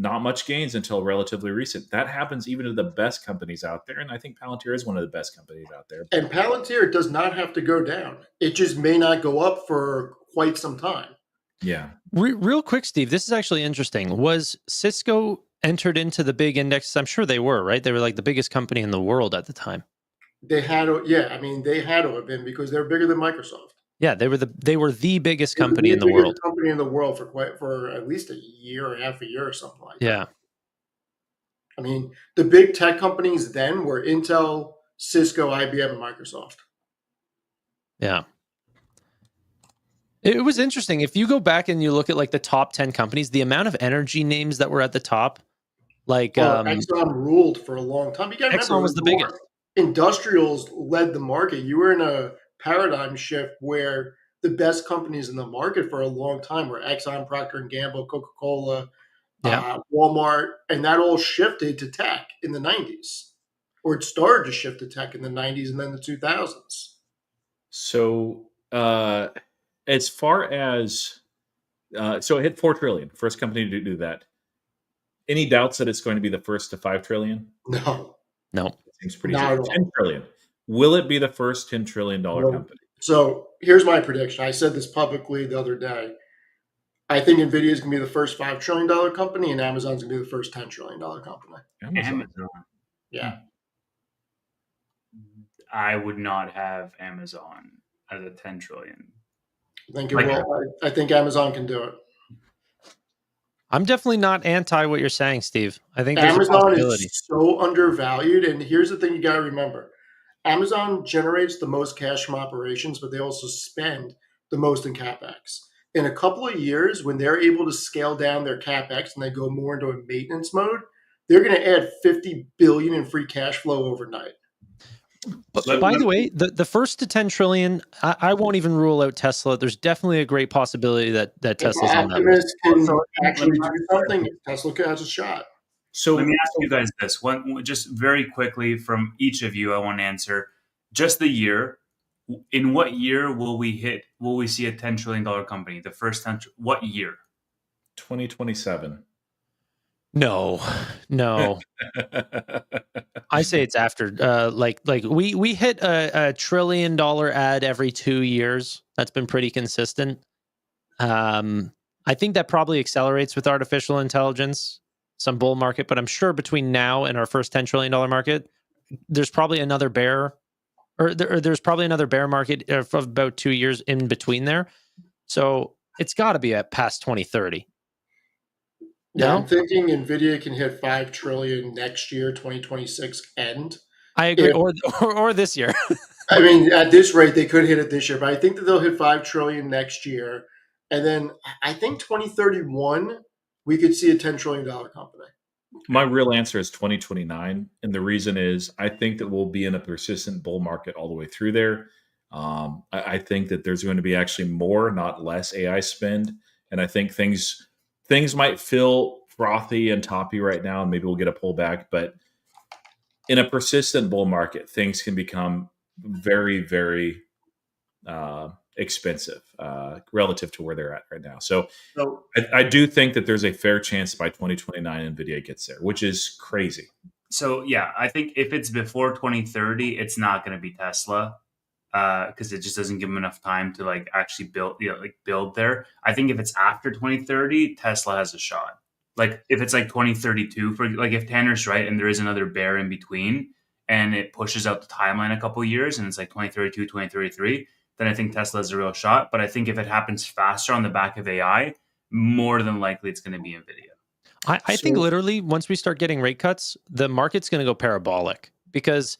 not much gains until relatively recent. That happens even to the best companies out there, and I think Palantir is one of the best companies out there. And Palantir does not have to go down. It just may not go up for quite some time. Yeah. Real quick, Steve, this is actually interesting. Was Cisco entered into the big index? I'm sure they were, right? They were like the biggest company in the world at the time. They had to, they had to have been because they're bigger than Microsoft. Yeah, they were the biggest company in the world. Company in the world for at least a year or half a year or something like that. Yeah. I mean, the big tech companies then were Intel, Cisco, IBM, and Microsoft. Yeah. It was interesting. If you go back and you look at like the top 10 companies, the amount of energy names that were at the top, like Exxon ruled for a long time. You got to remember, Exxon was the biggest. Industrials led the market. You were in a paradigm shift where the best companies in the market for a long time were Exxon, Procter & Gamble, Coca-Cola, Walmart, and that all shifted to tech in the 90s. Or it started to shift to tech in the 90s and then the 2000s. So as far as so it hit $4 trillion, first company to do that. Any doubts that it's going to be the first to 5 trillion? No, No. Seems pretty not easy. at all. 10 trillion. Will it be the first $10 trillion No. company? So here's my prediction. I said this publicly the other day. I think Nvidia is going to be the first $5 trillion company, and Amazon's going to be the first $10 trillion company. Amazon. Yeah. I would not have Amazon as a 10 trillion. I think it will. I think Amazon can do it. I'm definitely not anti what you're saying, Steve. I think there's a Amazon possibility. is so undervalued, and here's the thing you got to remember: Amazon generates the most cash from operations, but they also spend the most in capex. In a couple of years, when they're able to scale down their capex and they go more into a maintenance mode, they're going to add $50 billion in free cash flow overnight. But by the way, the first to 10 trillion, I won't even rule out Tesla. There's definitely a great possibility that Tesla's on that list. Optimus can actually do something. Tesla has a shot. So let me ask you guys this one, just very quickly from each of you. I want to answer just the year. In what year will we see a $10 trillion company? The first 10, what year? 2027. No. I say it's after. Like we hit a $1 trillion ad every 2 years. That's been pretty consistent. I think that probably accelerates with artificial intelligence, some bull market. But I'm sure between now and our first $10 trillion market, there's probably another bear, there's probably another bear market of about 2 years in between there. So it's got to be at past 2030. Yeah, No? I'm thinking Nvidia can hit 5 trillion next year, 2026 end. I agree, or this year. I mean, at this rate, they could hit it this year, but I think that they'll hit 5 trillion next year, and then I think 2031 we could see a $10 trillion company. My real answer is 2029, and the reason is I think that we'll be in a persistent bull market all the way through there. I think that there's going to be actually more, not less, AI spend, and I think things might feel frothy and toppy right now, and maybe we'll get a pullback. But in a persistent bull market, things can become very, very expensive relative to where they're at right now. So I do think that there's a fair chance by 2029 Nvidia gets there, which is crazy. So yeah, I think if it's before 2030, it's not going to be Tesla because it just doesn't give them enough time to like actually build there. I think if it's after 2030, Tesla has a shot. Like if it's like 2032, for like if Tanner's right and there is another bear in between and it pushes out the timeline a couple of years and it's like 2032, 2033, then I think Tesla has a real shot. But I think if it happens faster on the back of AI, more than likely it's going to be Nvidia. I think literally once we start getting rate cuts, the market's going to go parabolic because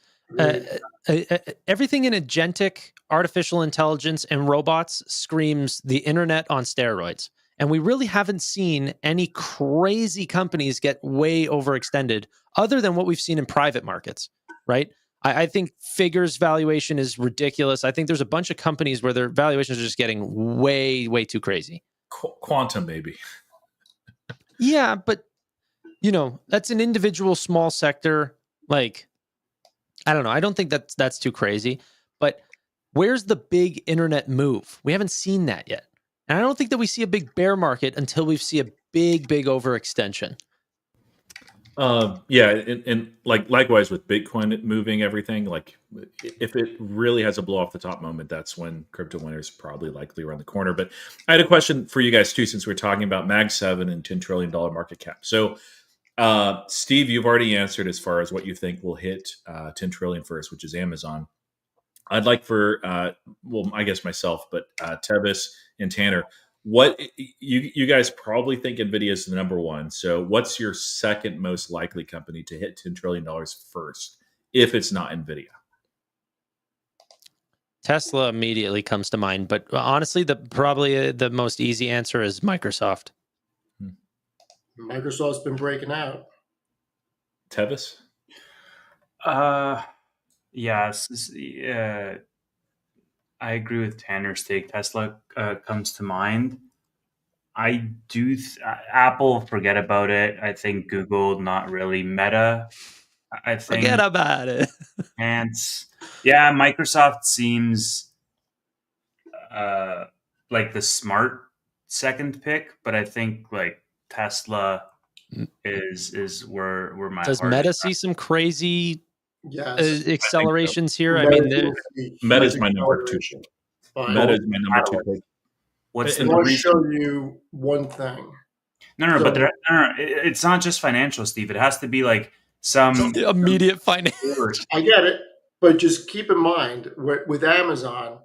everything in agentic, artificial intelligence, and robots screams the internet on steroids. And we really haven't seen any crazy companies get way overextended other than what we've seen in private markets, right? I think Figure's valuation is ridiculous. I think there's a bunch of companies where their valuations are just getting way, way too crazy. Quantum, maybe. Yeah, but, that's an individual small sector. Like, I don't know. I don't think that's too crazy. But where's the big internet move? We haven't seen that yet. And I don't think that we see a big bear market until we see a big overextension. Yeah, and likewise with Bitcoin moving everything, like if it really has a blow off the top moment, that's when crypto winners probably likely around the corner. But I had a question for you guys too, since we're talking about Mag 7 and $10 trillion market cap. So Steve, you've already answered as far as what you think will hit 10 trillion first, which is Amazon. I'd like for, I guess myself, but Tevis and Tanner, what you guys probably think Nvidia is the number one. So what's your second most likely company to hit $10 trillion first, if it's not Nvidia? Tesla immediately comes to mind, but honestly, probably the most easy answer is Microsoft. Microsoft's been breaking out. Tevis? Yes. I agree with Tanner's take. Tesla comes to mind. I do. Apple, forget about it. I think Google, not really. Meta, I think. Forget about it. Yeah, Microsoft seems like the smart second pick, but I think like Tesla is where my Does heart Meta is. see some crazy Yes. accelerations here? I Meta mean, will see a Meta huge is my number two. acceleration. But Meta is my number two Catalyst. pick. What's I And the the want to reason, show you one thing. no, So- but it's not just financial, Steve. It has to be like some immediate finance. I get it, but just keep in mind with Amazon,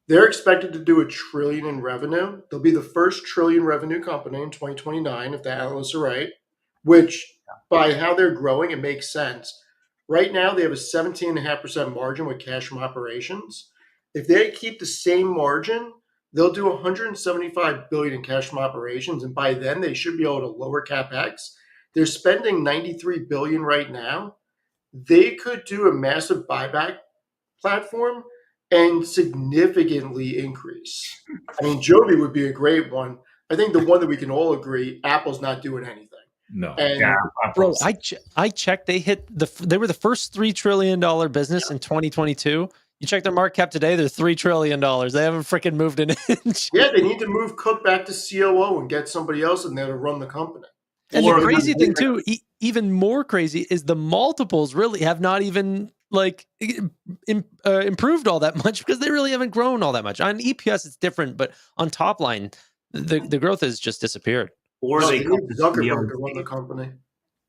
they're expected to do $1 trillion in revenue. They'll be the first $1 trillion revenue company in 2029, if the analysts are right. Which, by how they're growing, it makes sense. Right now, they have a 17.5% margin with cash from operations. If they keep the same margin, they'll do 175 billion in cash from operations, and by then they should be able to lower capex. They're spending 93 billion right now. They could do a massive buyback platform and significantly increase. I mean, Joby would be a great one. I think the one that we can all agree, Apple's not doing anything. no. And yeah, Bro, I checked. They were the first $3 trillion business in 2022. You check their market cap today, they're $3 trillion. They haven't freaking moved an inch. yeah, they need to move Cook back to COO and get somebody else in there to run the company. And Or- the crazy thing too, even more crazy, is the multiples really have not even like improved all that much, because they really haven't grown all that much. On EPS, it's different, but on top line, the growth has just disappeared. Or No, they they cut need the Zuckerberg to CEO. run the company.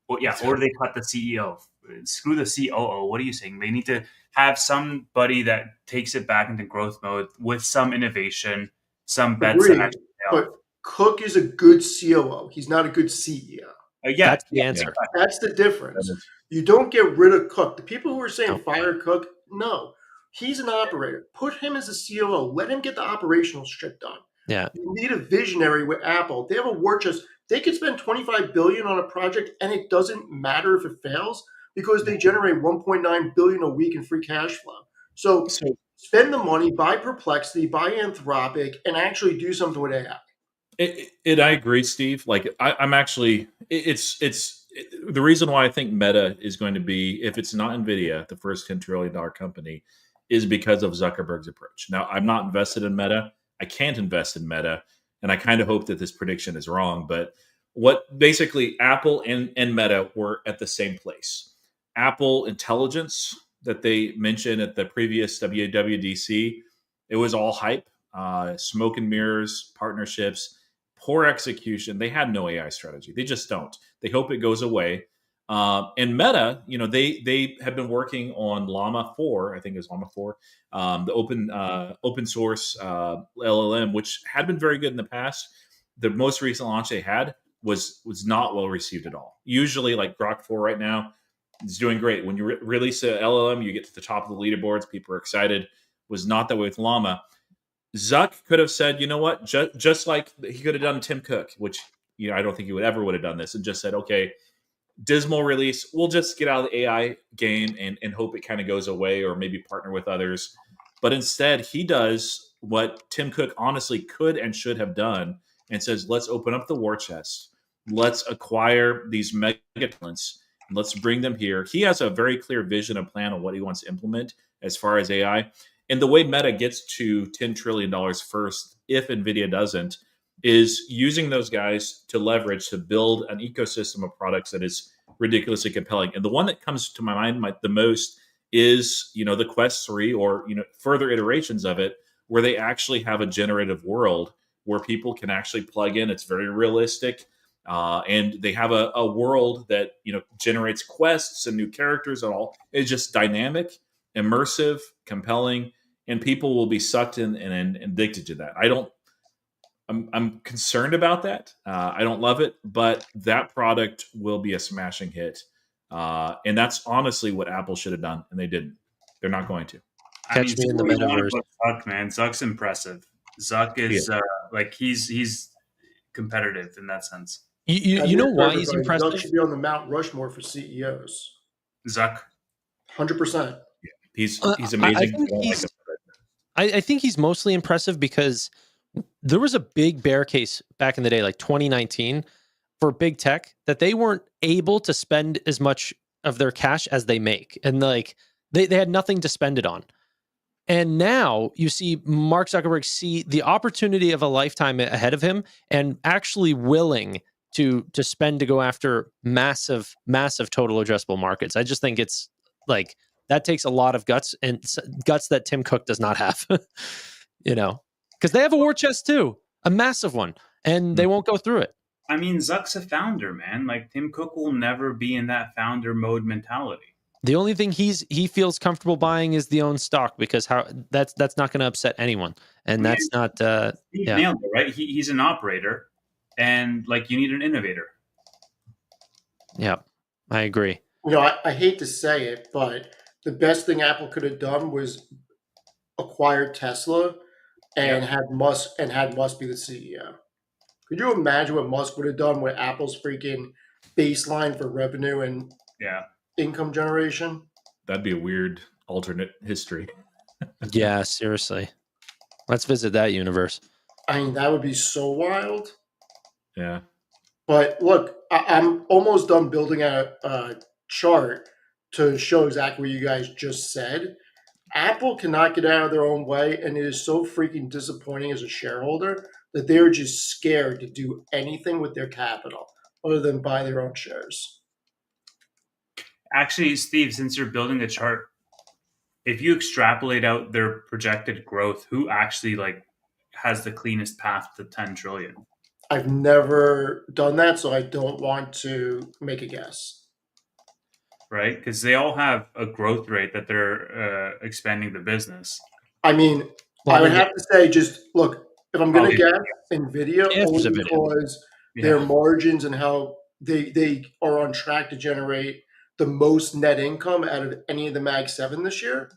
Or they cut the CEO. Screw the COO. What are you saying? They need to have somebody that takes it back into growth mode with some innovation, some bets that Agreed, actually help. but Cook is a good COO. He's not a good CEO. Yeah, That's the answer. That's the difference. That is- You don't get rid of Cook. The people who are saying No. fire Cook, no. He's an operator. Put him as a COO. Let him get the operational shit done. Yeah. You need a visionary with Apple. They have a war chest. They could spend 25 billion on a project and it doesn't matter if it fails because they generate 1.9 billion a week in free cash flow. So spend the money, buy Perplexity, buy Anthropic, and actually do something with AI. I agree, Steve. Like I'm actually, the reason why I think Meta is going to be, if it's not Nvidia, the first $10 trillion company, is because of Zuckerberg's approach. Now, I'm not invested in Meta. I can't invest in Meta, and I kind of hope that this prediction is wrong. But what basically Apple and Meta were at the same place. Apple Intelligence that they mentioned at the previous WWDC, it was all hype, smoke and mirrors, partnerships, poor execution. They had no AI strategy. They just don't. They hope it goes away. And Meta, they have been working on Llama 4, I think it was Llama 4, the open source LLM, which had been very good in the past. The most recent launch they had was not well received at all. Usually, like Grok 4 right now, is doing great. When you release a LLM, you get to the top of the leaderboards. People are excited. Was not that way with Llama. Zuck could have said, you know what, just like he could have done Tim Cook, which I don't think he would have done this, and just said, okay, dismal release. We'll just get out of the AI game and hope it kind of goes away, or maybe partner with others. But instead, he does what Tim Cook honestly could and should have done, and says, let's open up the war chest. Let's acquire these mega talents. And let's bring them here. He has a very clear vision and plan on what he wants to implement as far as AI. And the way Meta gets to $10 trillion first, if NVIDIA doesn't, is using those guys to leverage to build an ecosystem of products that is ridiculously compelling. And the one that comes to my mind the most is, the Quest 3 or, further iterations of it, where they actually have a generative world where people can actually plug in. It's very realistic. And they have a world that, generates quests and new characters and all. It's just dynamic, immersive, compelling, and people will be sucked in and addicted to that. I'm concerned about that. I don't love it, but that product will be a smashing hit. And that's honestly what Apple should have done, and they didn't. They're not going to. Catch me in the metaverse. Zuck, man. Zuck's impressive. Zuck is he's competitive in that sense. You know why he's Zuck impressive? should be on the Mount Rushmore for CEOs. Zuck, 100%. He's amazing. I think he's mostly impressive because there was a big bear case back in the day, like 2019, for big tech, that they weren't able to spend as much of their cash as they make. And like they had nothing to spend it on. And now you see Mark Zuckerberg see the opportunity of a lifetime ahead of him and actually willing to spend to go after massive total addressable markets. I just think it's like that takes a lot of guts, and guts that Tim Cook does not have. Because they have a war chest too, a massive one, and they won't go through it. I mean, Zuck's a founder, man. Like Tim Cook will never be in that founder mode mentality. The only thing he feels comfortable buying is the own stock, because that's not going to upset anyone, and that's not. Steve nailed it, right? He's an operator, and like you need an innovator. Yeah, I agree. I hate to say it, but the best thing Apple could have done was acquired Tesla and had Musk be the CEO. Could you imagine what Musk would have done with Apple's freaking baseline for revenue and income generation? That'd be a weird alternate history. Yeah, seriously. Let's visit that universe. I mean, that would be so wild. Yeah. But look, I'm almost done building a chart to show exactly what you guys just said. Apple cannot get out of their own way, and it is so freaking disappointing as a shareholder that they're just scared to do anything with their capital other than buy their own shares. Actually, Steve, since you're building a chart, if you extrapolate out their projected growth, who actually has the cleanest path to 10 trillion? I've never done that, so I don't want to make a guess. Right? Because they all have a growth rate that they're expanding the business. I mean, I would have to say, just look, if I'm going to guess, Nvidia, only because their margins and how they are on track to generate the most net income out of any of the Mag 7 this year.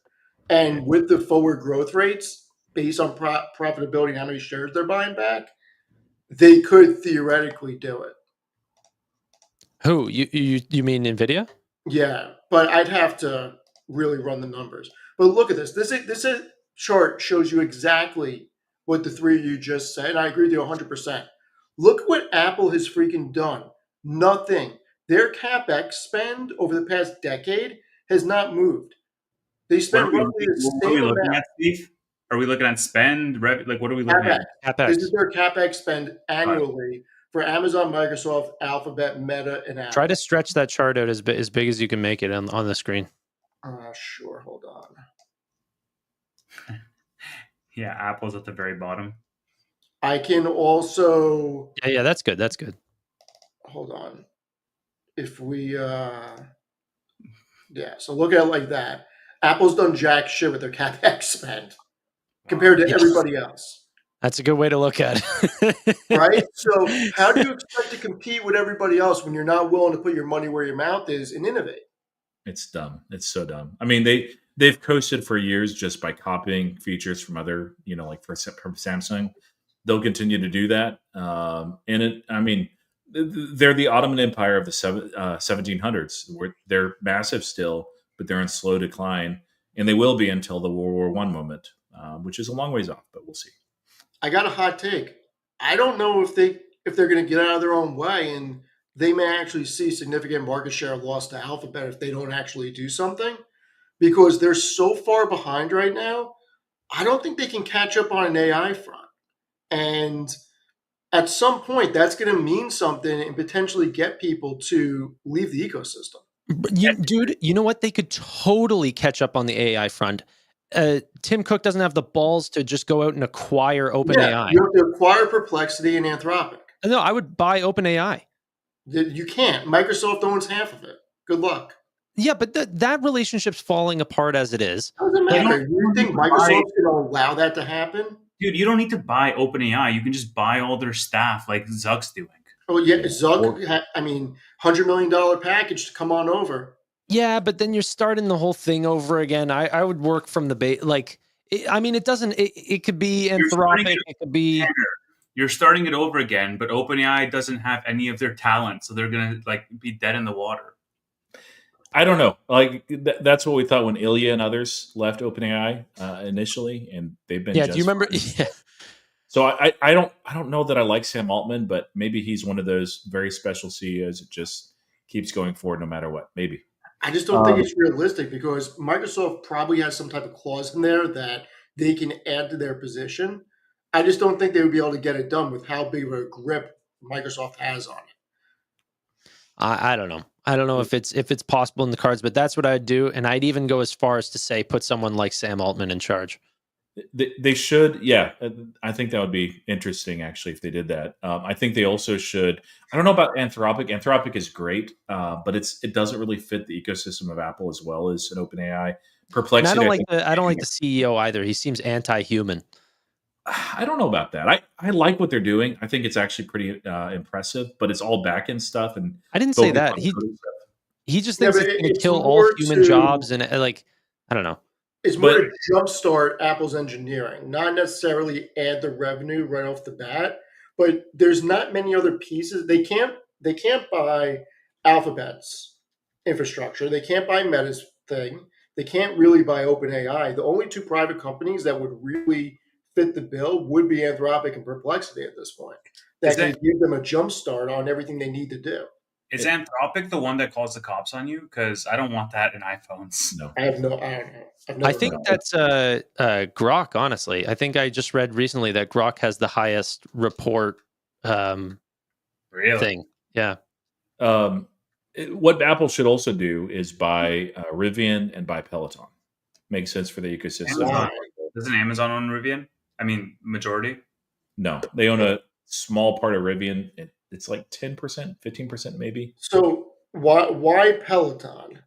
And with the forward growth rates, based on profitability and how many shares they're buying back, they could theoretically do it. Who? You mean Nvidia? Yeah, but I'd have to really run the numbers. But look at this. This chart shows you exactly what the three of you just said. And I agree with you 100%. Look what Apple has freaking done. Nothing. Their CapEx spend over the past decade has not moved. They spent roughly the same amount. Are we looking at spend? Like, what are we looking at? CapEx. This is their CapEx spend annually for Amazon, Microsoft, Alphabet, Meta, and Apple. Try to stretch that chart out as big as you can make it on the screen. Sure. Hold on. Yeah, Apple's at the very bottom. I can also... Yeah, that's good. That's good. Hold on. If we... so look at it like that. Apple's done jack shit with their CapEx spend compared to everybody else. That's a good way to look at it. Right? So how do you expect to compete with everybody else when you're not willing to put your money where your mouth is and innovate? It's dumb. It's so dumb. I mean, they've coasted for years just by copying features from other, like from Samsung. They'll continue to do that. They're the Ottoman Empire of the 1700s. They're massive still, but they're in slow decline, and they will be until the World War I moment, which is a long ways off, but we'll see. I got a hot take. I don't know if they're going to get out of their own way, and they may actually see significant market share loss to Alphabet if they don't actually do something, because they're so far behind right now. I don't think they can catch up on an AI front. And at some point, that's going to mean something and potentially get people to leave the ecosystem. Dude, you know what? They could totally catch up on the AI front. Tim Cook doesn't have the balls to just go out and acquire OpenAI. You have to acquire Perplexity and Anthropic. No, I would buy OpenAI. You can't. Microsoft owns half of it. Good luck. Yeah, but that relationship's falling apart as it is. Doesn't matter. You think Microsoft's going to allow that to happen? Dude, you don't need to buy OpenAI. You can just buy all their staff like Zuck's doing. Oh, yeah. Zuck, $100 million package to come on over. Yeah, but then you're starting the whole thing over again. I would work from the base. It could be Anthropic. It could be... You're starting it over again, but OpenAI doesn't have any of their talent, so they're going to be dead in the water. I don't know. That's what we thought when Ilya and others left OpenAI initially, and they've been. Yeah, do you remember? Yeah. So I don't know that I like Sam Altman, but maybe he's one of those very special CEOs that just keeps going forward no matter what. Maybe. I just don't think it's realistic because Microsoft probably has some type of clause in there that they can add to their position. I just don't think they would be able to get it done with how big of a grip Microsoft has on it. I don't know. I don't know if it's possible in the cards, but that's what I'd do. And I'd even go as far as to say put someone like Sam Altman in charge. They should, yeah. I think that would be interesting, actually, if they did that. I think they also should. I don't know about Anthropic. Anthropic is great, but it doesn't really fit the ecosystem of Apple as well as an OpenAI. And I Perplexity. don't like the CEO either. He seems anti-human. I don't know about that. I like what they're doing. I think it's actually pretty impressive, but it's all back end stuff. And I didn't say that. focused on coding stuff. He just Yeah, thinks but it's going to it's kill all more human to jobs and like I don't know. it's more But to jumpstart Apple's engineering, not necessarily add the revenue right off the bat. But there's not many other pieces. They can't buy Alphabet's infrastructure. They can't buy Meta's thing. They can't really buy OpenAI. The only two private companies that would really fit the bill would be Anthropic and Perplexity at this point. Is That can that give them a jump start on everything they need to do. is Anthropic the one that calls the cops on you? Because I don't want that in iPhones. no, I don't know. I've I never think heard of that's Grok. Honestly, I think I just read recently that Grok has the highest report Really? thing. Yeah, what Apple should also do is buy Rivian and buy Peloton. Makes sense for the ecosystem. Amazon. Doesn't Amazon own Rivian? I mean, majority. No, they own a small part of Rivian. It's like 10%, 15% maybe. So why Peloton?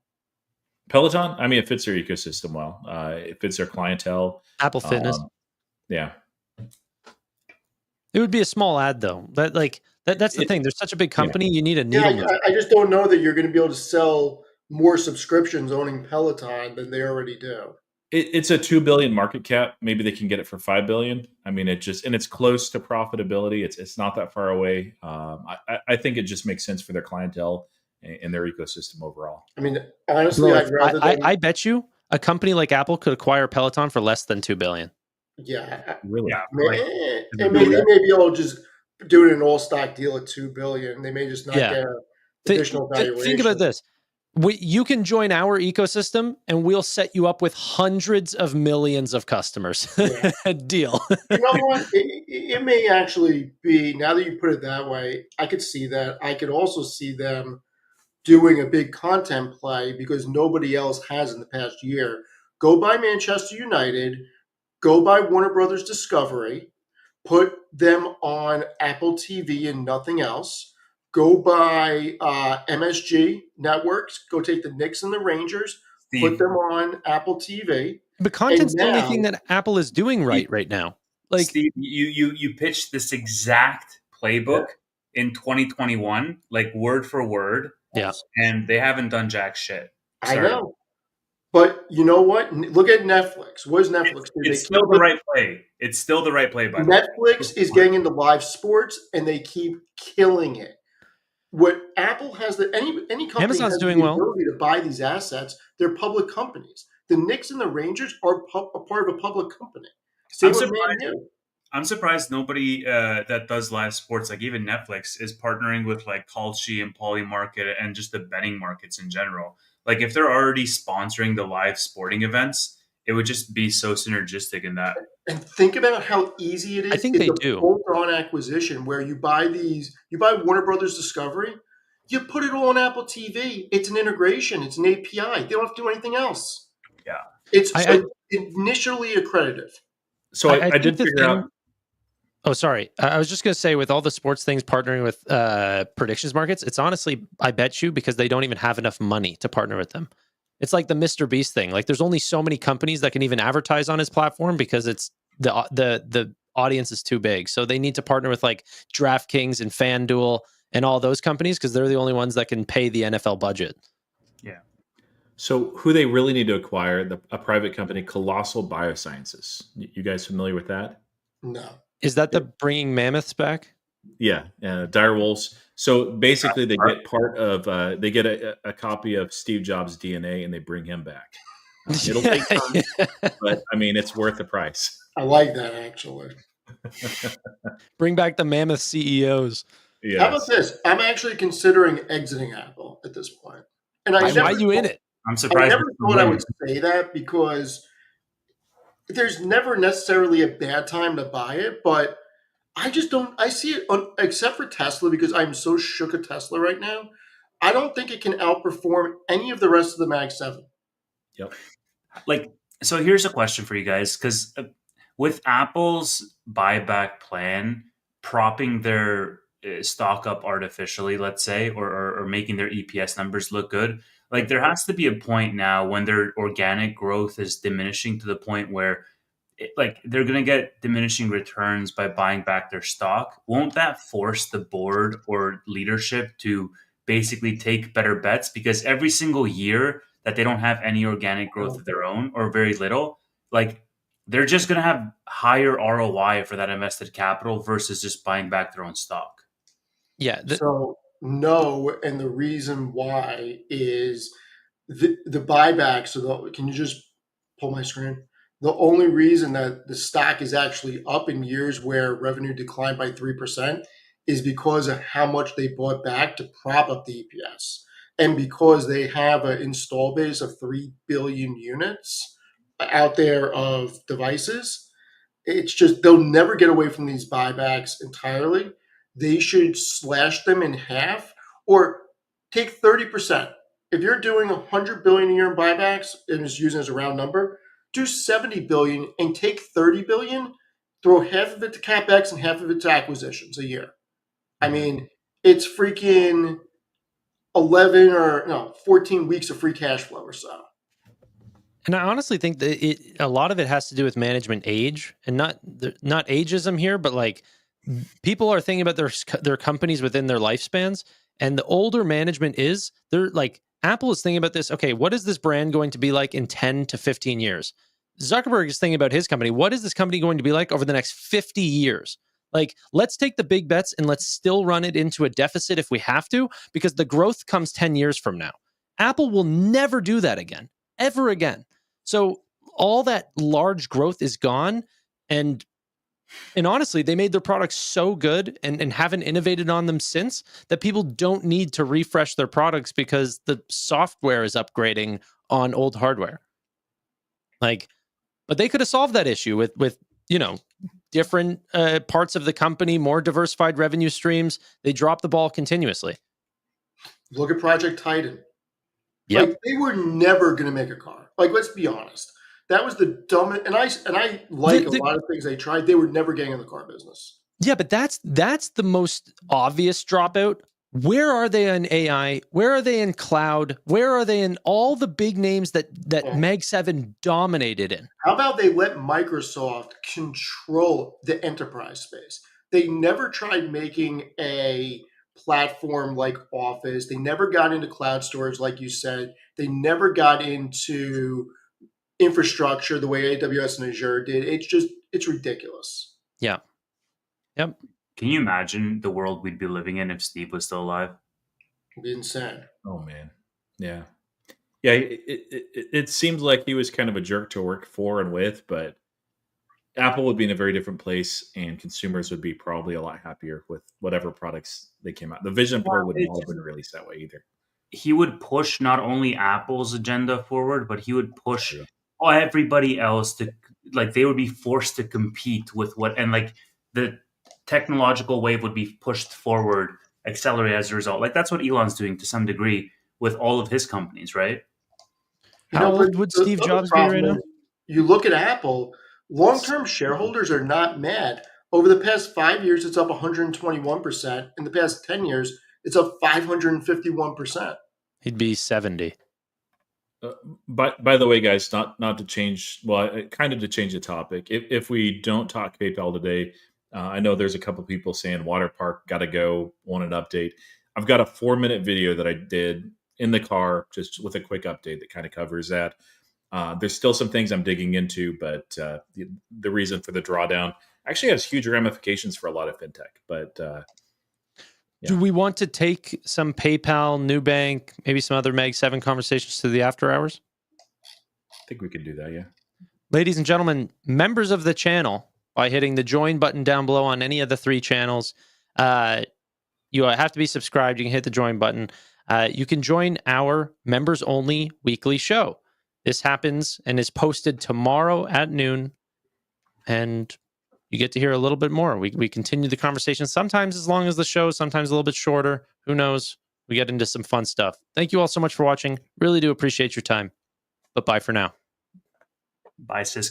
Peloton, I mean, it fits their ecosystem well. It fits their clientele. Apple Fitness. Yeah. It would be a small ad though. That's the thing. There's such a big company. You need a needle. Yeah, I just don't know that you're going to be able to sell more subscriptions owning Peloton than they already do. It's a $2 billion market cap. Maybe they can get it for $5 billion. I mean, it's close to profitability. It's not that far away. I think it just makes sense for their clientele and their ecosystem overall. I mean, honestly, I'd rather. I bet you a company like Apple could acquire Peloton for less than $2 billion. Yeah, Really? Yeah. they may be able to just do it an all stock deal at $2 billion. They may just not get additional valuation. Think about this. You can join our ecosystem and we'll set you up with hundreds of millions of customers. Yeah. Deal. You know what? It may actually be, now that you put it that way, I could see that. I could also see them doing a big content play because nobody else has in the past year. Go buy Manchester United, go buy Warner Brothers Discovery, put them on Apple TV and nothing else. Go buy MSG networks. Go take the Knicks and the Rangers. Steve, Put them on Apple TV. But content's the only now- thing that Apple is doing right now. Like Steve, you pitched this exact playbook in 2021, like word for word. Yeah. And they haven't done jack shit. I know. But you know what? Look at Netflix. What is Netflix? It's still the right play. It's still the right play, by the way. Netflix is getting into live sports, and they keep killing it. What Apple has, any company Amazon's has doing the well. ability to buy these assets. They're public companies. The Knicks and the Rangers are a part of a public company. Same with Man U. I'm surprised nobody that does live sports, like even Netflix, is partnering with like Kalshi and Polymarket and just the betting markets in general. Like if they're already sponsoring the live sporting events, it would just be so synergistic in that. And think about how easy it is. I think it's they a do. bolt-on acquisition where you buy Warner Brothers Discovery, you put it all on Apple TV. It's an integration. It's an API. They don't have to do anything else. Yeah. It's initially accredited. So I did figure out. Oh, sorry. I was just going to say, with all the sports things partnering with predictions markets, it's honestly, I bet you, because they don't even have enough money to partner with them. It's like the Mr. Beast thing. Like, there's only so many companies that can even advertise on his platform because it's the audience is too big. So they need to partner with like DraftKings and FanDuel and all those companies because they're the only ones that can pay the NFL budget. Yeah. So who they really need to acquire, a private company, Colossal Biosciences. You guys familiar with that? No. Is that the bringing mammoths back? Yeah, dire wolves. So basically, they get part of they get a copy of Steve Jobs' DNA and they bring him back. It'll take time, but I mean, it's worth the price. I like that actually. Bring back the mammoth CEOs. Yes. How about this? I'm actually considering exiting Apple at this point. And Why are you in it? I'm I surprised. never thought I would say that because there's never necessarily a bad time to buy it, but I just don't. I see it, except for Tesla, because I'm so shook at Tesla right now. I don't think it can outperform any of the rest of the Mag 7. Yep. Like, so here's a question for you guys, because with Apple's buyback plan propping their stock up artificially, let's say, or making their EPS numbers look good, like there has to be a point now when their organic growth is diminishing to the point where like they're going to get diminishing returns by buying back their stock. Won't that force the board or leadership to basically take better bets? Because every single year that they don't have any organic growth of their own or very little, like they're just going to have higher ROI for that invested capital versus just buying back their own stock. Yeah. So no, and the reason why is the buyback. So can you just pull my screen? The only reason that the stock is actually up in years where revenue declined by 3% is because of how much they bought back to prop up the EPS. And because they have an install base of 3 billion units out there of devices, it's just they'll never get away from these buybacks entirely. They should slash them in half or take 30%. If you're doing 100 billion a year in buybacks and is using as a round number, do 70 billion and take 30 billion, throw half of it to capex and half of it to acquisitions a year. I mean, it's freaking 14 weeks of free cash flow or so. And I honestly think that a lot of it has to do with management age, and not ageism here, but like people are thinking about their companies within their lifespans, and the older management is, they're like, Apple is thinking about this. Okay, what is this brand going to be like in 10 to 15 years? Zuckerberg is thinking about his company. What is this company going to be like over the next 50 years? Like, let's take the big bets and let's still run it into a deficit if we have to, because the growth comes 10 years from now. Apple will never do that again, ever again. So all that large growth is gone. And honestly, they made their products so good and haven't innovated on them since that people don't need to refresh their products because the software is upgrading on old hardware. Like, but they could have solved that issue with different parts of the company, more diversified revenue streams. They drop the ball continuously. Look at Project Titan. Yep. Like, they were never going to make a car. Like, let's be honest. That was the dumbest. And I like a lot of things they tried. They were never getting in the car business. Yeah, but that's the most obvious dropout. Where are they in AI? Where are they in cloud? Where are they in all the big names that Mag 7 dominated in? How about they let Microsoft control the enterprise space? They never tried making a platform like Office. They never got into cloud storage, like you said. They never got into infrastructure the way AWS and Azure did. It's ridiculous. Yeah. Yep. Can you imagine the world we'd be living in if Steve was still alive? It'd be insane. Oh man. Yeah. Yeah. It seems like he was kind of a jerk to work for and with, but Apple would be in a very different place, and consumers would be probably a lot happier with whatever products they came out. The Vision Pro would not have been released that way either. He would push not only Apple's agenda forward, but he would push everybody else to, like, they would be forced to compete with and like the technological wave would be pushed forward, accelerate as a result. Like that's what Elon's doing to some degree with all of his companies, right? How old would Steve Jobs be right now? You look at Apple, long-term shareholders are not mad. Over the past 5 years, it's up 121%. In the past 10 years, it's up 551%. He'd be 70. By the way, guys, not to change, kind of to change the topic. If we don't talk PayPal today, I know there's a couple people saying Water Park got to go, want an update. I've got a 4-minute video that I did in the car, just with a quick update that kind of covers that. There's still some things I'm digging into, but the reason for the drawdown actually has huge ramifications for a lot of fintech. But do we want to take some PayPal, Nubank, maybe some other Mag 7 conversations to the after hours? I think we could do that, yeah. Ladies and gentlemen, members of the channel, by hitting the join button down below on any of the 3 channels, you have to be subscribed. You can hit the join button. You can join our members-only weekly show. This happens and is posted tomorrow at noon, and you get to hear a little bit more. We continue the conversation, sometimes as long as the show, sometimes a little bit shorter. Who knows? We get into some fun stuff. Thank you all so much for watching. Really do appreciate your time. But bye for now. Bye, Cisco.